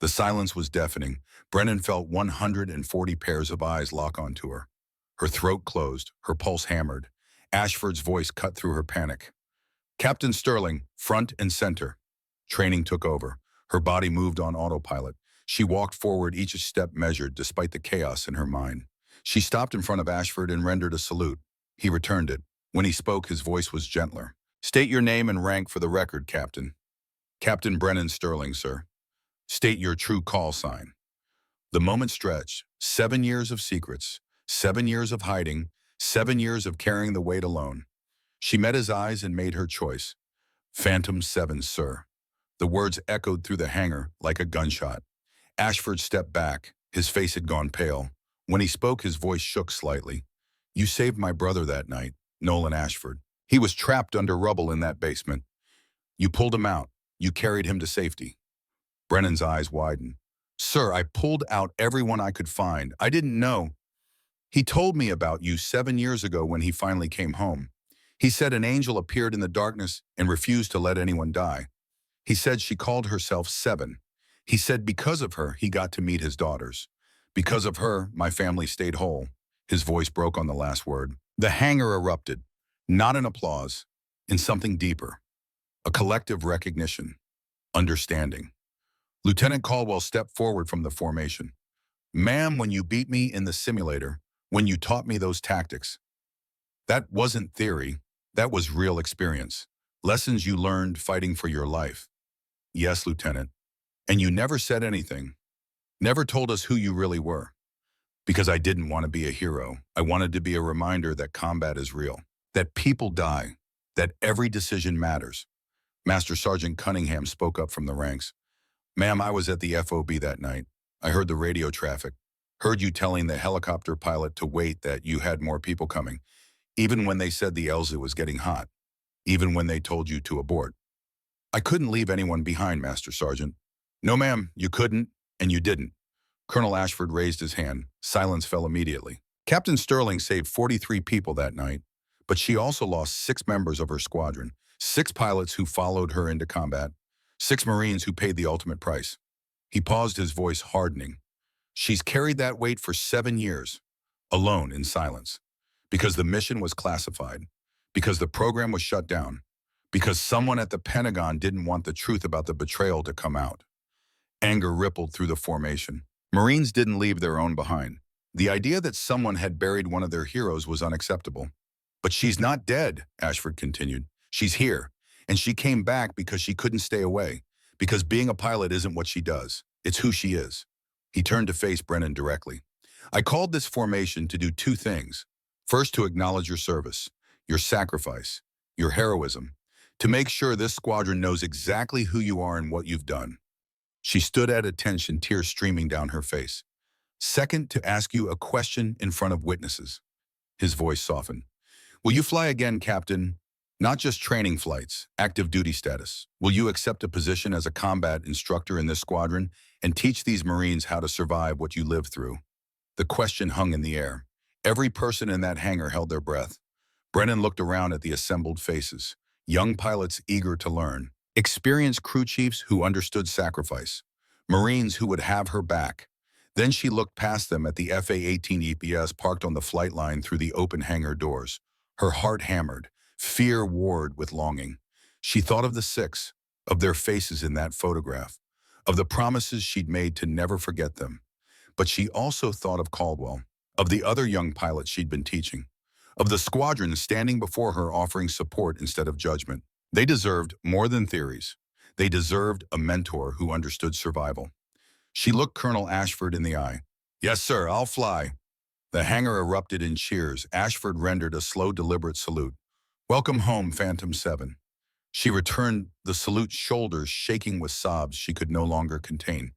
A: The silence was deafening. Brennan felt 140 pairs of eyes lock onto her. Her throat closed, her pulse hammered. Ashford's voice cut through her panic. Captain Sterling, front and center. Training took over. Her body moved on autopilot. She walked forward, each step measured, despite the chaos in her mind. She stopped in front of Ashford and rendered a salute. He returned it. When he spoke, his voice was gentler. State your name and rank for the record, Captain. Captain Brennan Sterling, sir. State your true call sign. The moment stretched. 7 years of secrets, 7 years of hiding, 7 years of carrying the weight alone. She met his eyes and made her choice. Phantom 7, sir. The words echoed through the hangar like a gunshot. Ashford stepped back. His face had gone pale. When he spoke, his voice shook slightly. You saved my brother that night, Nolan Ashford. He was trapped under rubble in that basement. You pulled him out. You carried him to safety. Brennan's eyes widened. Sir, I pulled out everyone I could find. I didn't know. He told me about you 7 years ago when he finally came home. He said an angel appeared in the darkness and refused to let anyone die. He said she called herself Seven. He said because of her, he got to meet his daughters. Because of her, my family stayed whole. His voice broke on the last word. The hangar erupted, not in applause, in something deeper. A collective recognition, understanding. Lieutenant Caldwell stepped forward from the formation. Ma'am, when you beat me in the simulator, when you taught me those tactics, that wasn't theory, that was real experience. Lessons you learned fighting for your life. Yes, Lieutenant. And you never said anything, never told us who you really were. Because I didn't want to be a hero. I wanted to be a reminder that combat is real, that people die, that every decision matters. Master Sergeant Cunningham spoke up from the ranks. Ma'am, I was at the FOB that night. I heard the radio traffic, heard you telling the helicopter pilot to wait, that you had more people coming, even when they said the Elza was getting hot, even when they told you to abort. I couldn't leave anyone behind, Master Sergeant. No, ma'am, you couldn't, and you didn't. Colonel Ashford raised his hand. Silence fell immediately. Captain Sterling saved 43 people that night, but she also lost 6 members of her squadron, 6 pilots who followed her into combat, 6 Marines who paid the ultimate price. He paused, his voice hardening. She's carried that weight for 7 years, alone in silence, because the mission was classified, because the program was shut down, because someone at the Pentagon didn't want the truth about the betrayal to come out. Anger rippled through the formation. Marines didn't leave their own behind. The idea that someone had buried one of their heroes was unacceptable. But she's not dead, Ashford continued. She's here, and she came back because she couldn't stay away, because being a pilot isn't what she does, it's who she is. He turned to face Brennan directly. I called this formation to do 2 things. First, to acknowledge your service, your sacrifice, your heroism, to make sure this squadron knows exactly who you are and what you've done. She stood at attention, tears streaming down her face. Second, to ask you a question in front of witnesses. His voice softened. Will you fly again, Captain? Not just training flights, active duty status. Will you accept a position as a combat instructor in this squadron and teach these Marines how to survive what you lived through? The question hung in the air. Every person in that hangar held their breath. Brennan looked around at the assembled faces, young pilots eager to learn, Experienced crew chiefs who understood sacrifice. Marines who would have her back. Then she looked past them at the FA-18 EPS parked on the flight line through the open hangar doors. Her heart hammered, fear warred with longing. She thought of the six, of their faces in that photograph, of the promises she'd made to never forget them. But she also thought of Caldwell, of the other young pilots she'd been teaching, of the squadron standing before her offering support instead of judgment. They deserved more than theories. They deserved a mentor who understood survival. She looked Colonel Ashford in the eye. "Yes, sir, I'll fly." The hangar erupted in cheers. Ashford rendered a slow, deliberate salute. "Welcome home, Phantom 7." She returned the salute, shoulders shaking with sobs she could no longer contain.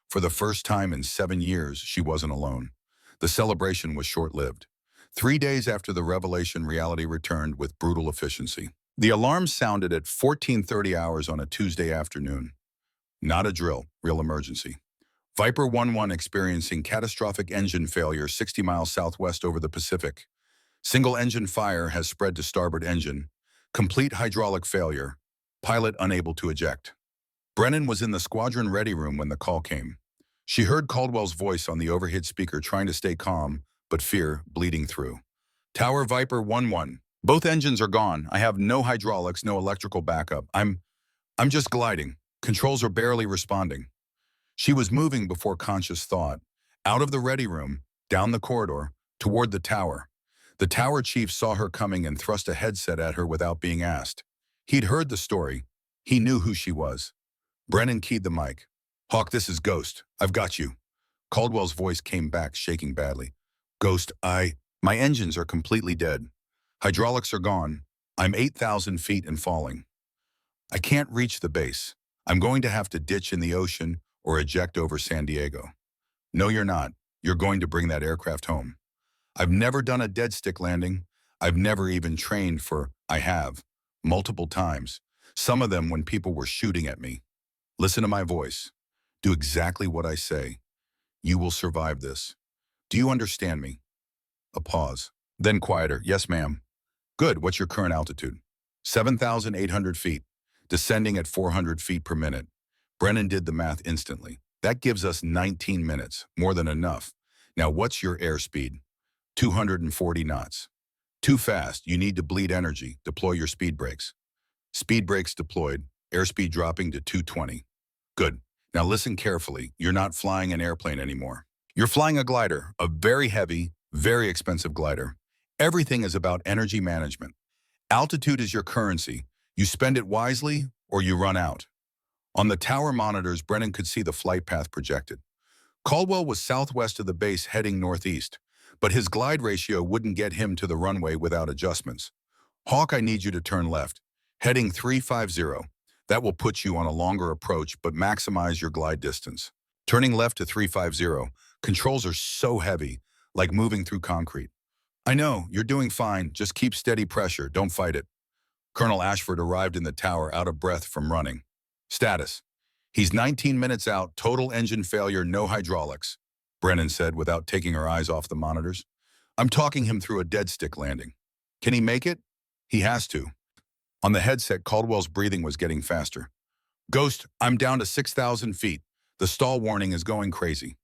A: For the first time in 7 years, she wasn't alone. The celebration was short-lived. 3 days after the revelation, reality returned with brutal efficiency. The alarm sounded at 14:30 hours on a Tuesday afternoon. Not a drill, real emergency. Viper 11 experiencing catastrophic engine failure 60 miles southwest over the Pacific. Single engine fire has spread to starboard engine. Complete hydraulic failure. Pilot unable to eject. Brennan was in the squadron ready room when the call came. She heard Caldwell's voice on the overhead speaker trying to stay calm, but fear bleeding through. "Tower Viper 11. Both engines are gone. I have no hydraulics, no electrical backup. I'm just gliding. Controls are barely responding." She was moving before conscious thought, out of the ready room, down the corridor, toward the tower. The tower chief saw her coming and thrust a headset at her without being asked. He'd heard the story. He knew who she was. Brennan keyed the mic. "Hawk, this is Ghost. I've got you." Caldwell's voice came back, shaking badly. "Ghost, my engines are completely dead. Hydraulics are gone. I'm 8,000 feet and falling. I can't reach the base. I'm going to have to ditch in the ocean or eject over San Diego." "No, you're not. You're going to bring that aircraft home." "I've never done a dead stick landing. I've never even trained for, I have, multiple times. Some of them when people were shooting at me. Listen to my voice. Do exactly what I say. You will survive this. Do you understand me?" A pause. Then quieter. "Yes, ma'am." "Good. What's your current altitude?" 7,800 feet, descending at 400 feet per minute. Brennan did the math instantly. "That gives us 19 minutes, more than enough. Now what's your airspeed?" 240 knots. "Too fast. You need to bleed energy. Deploy your speed brakes." Speed brakes deployed, airspeed dropping to 220. "Good. Now listen carefully. You're not flying an airplane anymore. You're flying a glider, a very heavy, very expensive glider. Everything is about energy management. Altitude is your currency. You spend it wisely or you run out." On the tower monitors, Brennan could see the flight path projected. Caldwell was southwest of the base heading northeast, but his glide ratio wouldn't get him to the runway without adjustments. "Hawk, I need you to turn left. Heading 350. That will put you on a longer approach but maximize your glide distance." Turning left to 350. Controls are so heavy, like moving through concrete. "I know, you're doing fine. Just keep steady pressure. Don't fight it." Colonel Ashford arrived in the tower out of breath from running. "Status. He's 19 minutes out, total engine failure, no hydraulics," Brennan said without taking her eyes off the monitors. "I'm talking him through a dead stick landing." "Can he make it?" "He has to." On the headset, Caldwell's breathing was getting faster. "Ghost, I'm down to 6,000 feet. The stall warning is going crazy."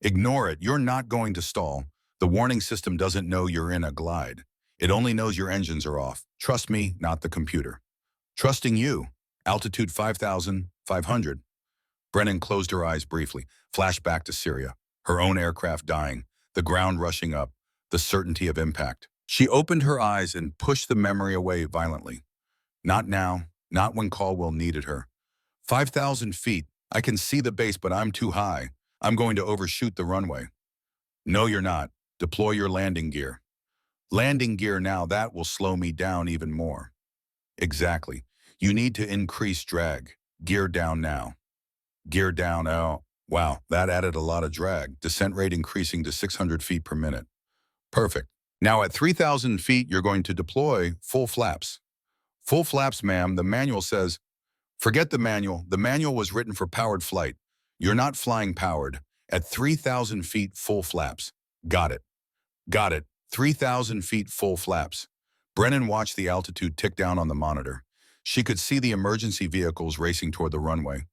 A: "Ignore it. You're not going to stall. The warning system doesn't know you're in a glide. It only knows your engines are off. Trust me, not the computer." "Trusting you. Altitude 5,500. Brennan closed her eyes briefly, flashed back to Syria, her own aircraft dying, the ground rushing up, the certainty of impact. She opened her eyes and pushed the memory away violently. Not now, not when Caldwell needed her. 5,000 feet. I can see the base, but I'm too high. I'm going to overshoot the runway." "No, you're not. Deploy your landing gear." "Landing gear now, that will slow me down even more." "Exactly. You need to increase drag. Gear down now." "Gear down, oh, wow, that added a lot of drag. Descent rate increasing to 600 feet per minute." "Perfect. Now at 3,000 feet, you're going to deploy full flaps." "Full flaps, ma'am. The manual says—" "Forget the manual. The manual was written for powered flight. You're not flying powered. At 3,000 feet, full flaps." "Got it. Got it. 3,000 feet, full flaps." Brennan watched the altitude tick down on the monitor. She could see the emergency vehicles racing toward the runway.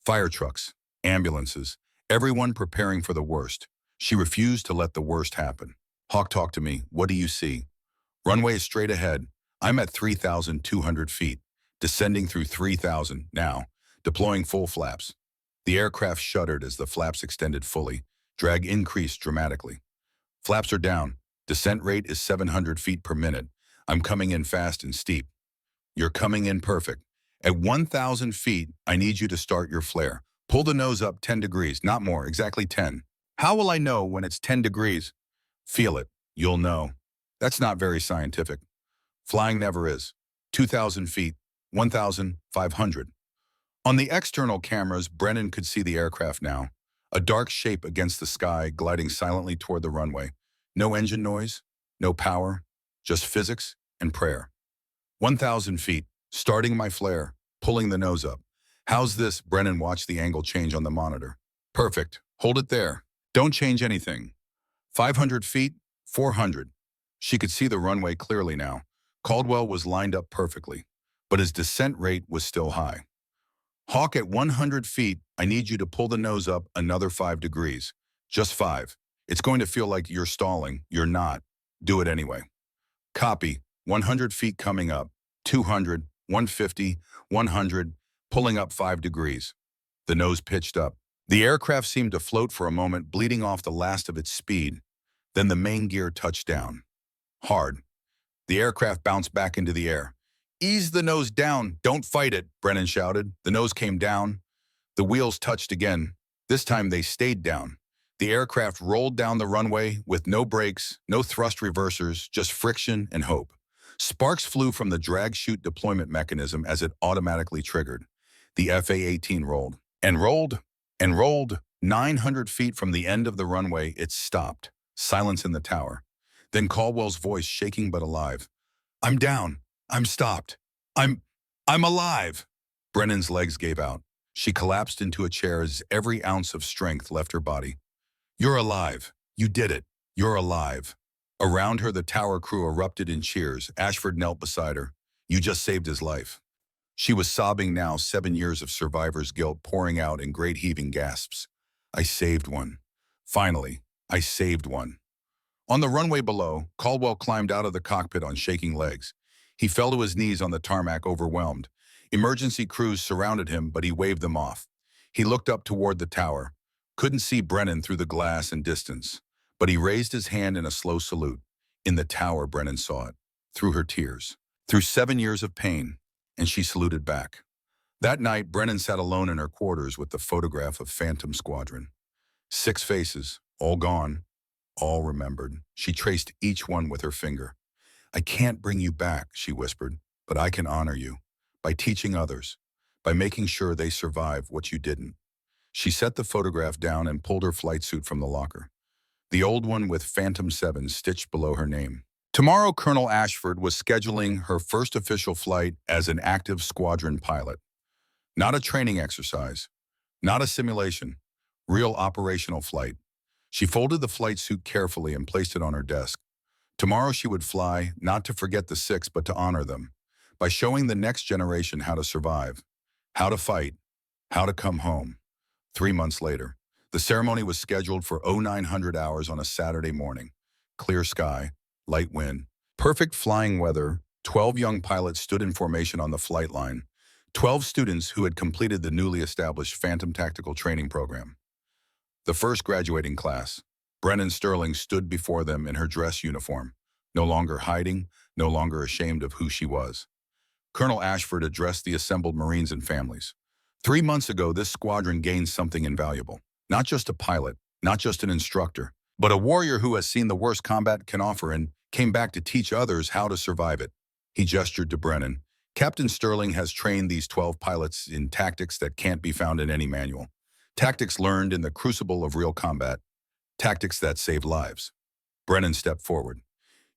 A: Fire trucks, ambulances, everyone preparing for the worst. She refused to let the worst happen. Hawk, talk to me. What do you see? Runway is straight ahead. I'm at 3,200 feet, descending through 3,000 now, deploying full flaps. The aircraft shuddered as the flaps extended fully. Drag increased dramatically. Flaps are down. Descent rate is 700 feet per minute. I'm coming in fast and steep. You're coming in perfect. At 1,000 feet, I need you to start your flare. Pull the nose up 10 degrees, not more, exactly 10. How will I know when it's 10 degrees? Feel it. You'll know. That's not very scientific. Flying never is. 2,000 feet, 1,500. On the external cameras, Brennan could see the aircraft now, a dark shape against the sky gliding silently toward the runway. No engine noise, no power, just physics and prayer. 1,000 feet, starting my flare, pulling the nose up. How's this? Brennan watched the angle change on the monitor. Perfect. Hold it there. Don't change anything. 500 feet, 400. She could see the runway clearly now. Caldwell was lined up perfectly, but his descent rate was still high. Hawk, at 100 feet, I need you to pull the nose up another 5 degrees. Just 5. It's going to feel like you're stalling. You're not. Do it anyway. Copy. 100 feet coming up. 200, 150, 100, pulling up 5 degrees. The nose pitched up. The aircraft seemed to float for a moment, bleeding off the last of its speed. Then the main gear touched down. Hard. The aircraft bounced back into the air. Ease the nose down. Don't fight it, Brennan shouted. The nose came down. The wheels touched again. This time they stayed down. The aircraft rolled down the runway with no brakes, no thrust reversers, just friction and hope. Sparks flew from the drag chute deployment mechanism as it automatically triggered. The FA-18 rolled and rolled and rolled. 900 feet from the end of the runway, it stopped. Silence in the tower. Then Caldwell's voice, shaking but alive. I'm down. I'm stopped. I'm alive. Brennan's legs gave out. She collapsed into a chair as every ounce of strength left her body. You're alive. You did it. You're alive. Around her, the tower crew erupted in cheers. Ashford knelt beside her. You just saved his life. She was sobbing now, 7 years of survivor's guilt pouring out in great heaving gasps. I saved one. Finally, I saved one. On the runway below, Caldwell climbed out of the cockpit on shaking legs. He fell to his knees on the tarmac, overwhelmed. Emergency crews surrounded him, but he waved them off. He looked up toward the tower. Couldn't see Brennan through the glass and distance, but he raised his hand in a slow salute. In the tower, Brennan saw it, through her tears, through 7 years of pain, and she saluted back. That night, Brennan sat alone in her quarters with the photograph of Phantom Squadron. 6 faces, all gone, all remembered. She traced each one with her finger. I can't bring you back, she whispered, but I can honor you, by teaching others, by making sure they survive what you didn't. She set the photograph down and pulled her flight suit from the locker, the old one with Phantom 7 stitched below her name. Tomorrow, Colonel Ashford was scheduling her first official flight as an active squadron pilot. Not a training exercise, not a simulation, real operational flight. She folded the flight suit carefully and placed it on her desk. Tomorrow she would fly, not to forget the 6, but to honor them, by showing the next generation how to survive, how to fight, how to come home. 3 months later, the ceremony was scheduled for 0900 hours on a Saturday morning. Clear sky, light wind, perfect flying weather. 12 young pilots stood in formation on the flight line. 12 students who had completed the newly established Phantom Tactical Training Program. The first graduating class. Brennan Sterling stood before them in her dress uniform, no longer hiding, no longer ashamed of who she was. Colonel Ashford addressed the assembled Marines and families. 3 months ago, this squadron gained something invaluable. Not just a pilot, not just an instructor, but a warrior who has seen the worst combat can offer and came back to teach others how to survive it. He gestured to Brennan. Captain Sterling has trained these 12 pilots in tactics that can't be found in any manual. Tactics learned in the crucible of real combat. Tactics that save lives. Brennan stepped forward.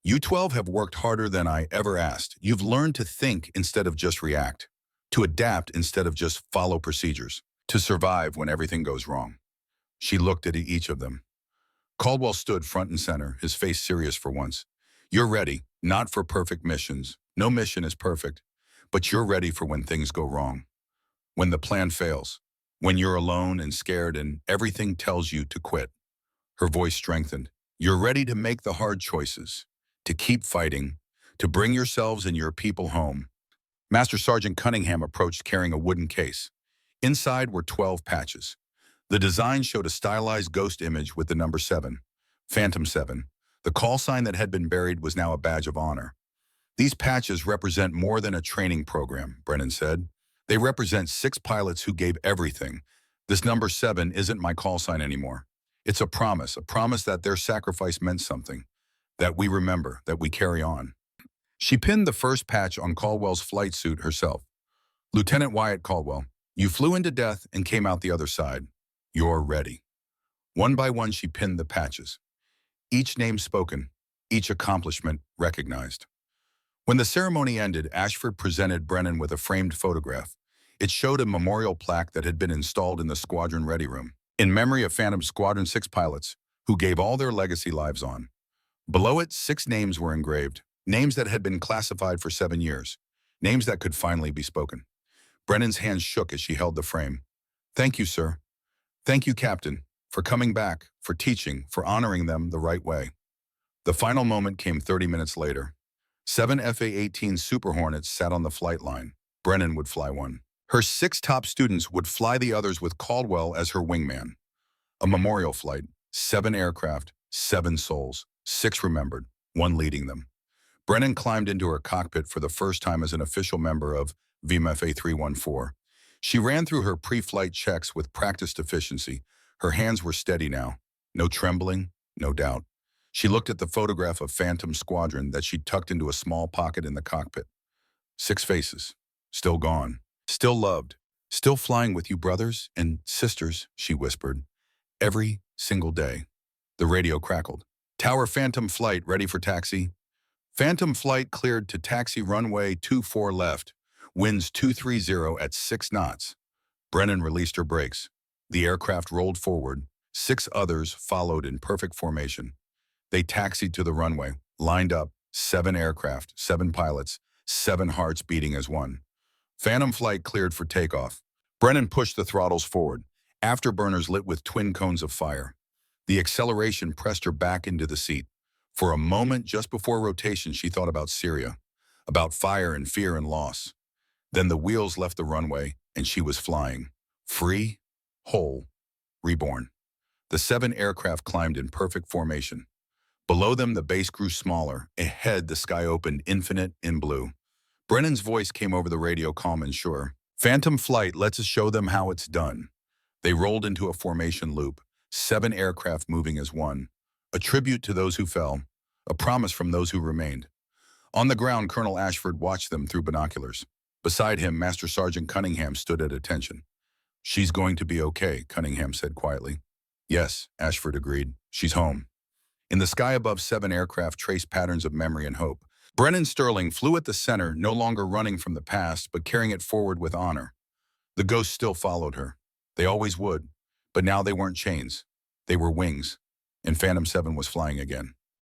A: You 12 have worked harder than I ever asked. You've learned to think instead of just react, to adapt instead of just follow procedures, to survive when everything goes wrong. She looked at each of them. Caldwell stood front and center, his face serious for once. You're ready, not for perfect missions. No mission is perfect, But you're ready for when things go wrong, when the plan fails, when you're alone and scared and everything tells you to quit. Her voice strengthened. You're ready to make the hard choices, to keep fighting, to bring yourselves and your people home. Master Sergeant Cunningham approached carrying a wooden case. Inside were 12 patches. The design showed a stylized ghost image with the number 7, Phantom 7. The call sign that had been buried was now a badge of honor. These patches represent more than a training program, Brennan said. They represent 6 pilots who gave everything. This number 7 isn't my call sign anymore. It's a promise that their sacrifice meant something, that we remember, that we carry on. She pinned the first patch on Caldwell's flight suit herself. Lieutenant Wyatt Caldwell, you flew into death and came out the other side. You're ready. One by one, she pinned the patches. Each name spoken, each accomplishment recognized. When the ceremony ended, Ashford presented Brennan with a framed photograph. It showed a memorial plaque that had been installed in the squadron ready room, in memory of Phantom Squadron 6 pilots who gave all their legacy lives on. Below it, 6 names were engraved, names that had been classified for 7 years, names that could finally be spoken. Brennan's hands shook as she held the frame. Thank you, sir. Thank you, Captain, for coming back, for teaching, for honoring them the right way. The final moment came 30 minutes later. 7 FA-18 Super Hornets sat on the flight line. Brennan would fly one. Her 6 top students would fly the others with Caldwell as her wingman. A memorial flight, 7 aircraft, 7 souls, 6 remembered, 1 leading them. Brennan climbed into her cockpit for the first time as an official member of VMFA 314. She ran through her pre-flight checks with practiced efficiency. Her hands were steady now. No trembling, no doubt. She looked at the photograph of Phantom Squadron that she'd tucked into a small pocket in the cockpit. 6 faces, still gone, still loved, still flying with you brothers and sisters, she whispered. Every single day. The radio crackled. Tower Phantom Flight ready for taxi. Phantom Flight cleared to taxi runway 24 left. Winds 230 at 6 knots. Brennan released her brakes. The aircraft rolled forward. 6 others followed in perfect formation. They taxied to the runway, lined up, 7 aircraft, 7 pilots, 7 hearts beating as one. Phantom Flight cleared for takeoff. Brennan pushed the throttles forward, afterburners lit with twin cones of fire. The acceleration pressed her back into the seat. For a moment just before rotation, she thought about Syria, about fire and fear and loss. Then the wheels left the runway, and she was flying. Free, whole, reborn. The 7 aircraft climbed in perfect formation. Below them, the base grew smaller. Ahead, the sky opened infinite in blue. Brennan's voice came over the radio, calm and sure. Phantom Flight lets us show them how it's done. They rolled into a formation loop, 7 aircraft moving as one. A tribute to those who fell, a promise from those who remained. On the ground, Colonel Ashford watched them through binoculars. Beside him, Master Sergeant Cunningham stood at attention. She's going to be okay, Cunningham said quietly. Yes, Ashford agreed. She's home. In the sky above, 7 aircraft traced patterns of memory and hope. Brennan Sterling flew at the center, no longer running from the past, but carrying it forward with honor. The ghosts still followed her. They always would. But now they weren't chains. They were wings. And Phantom 7 was flying again.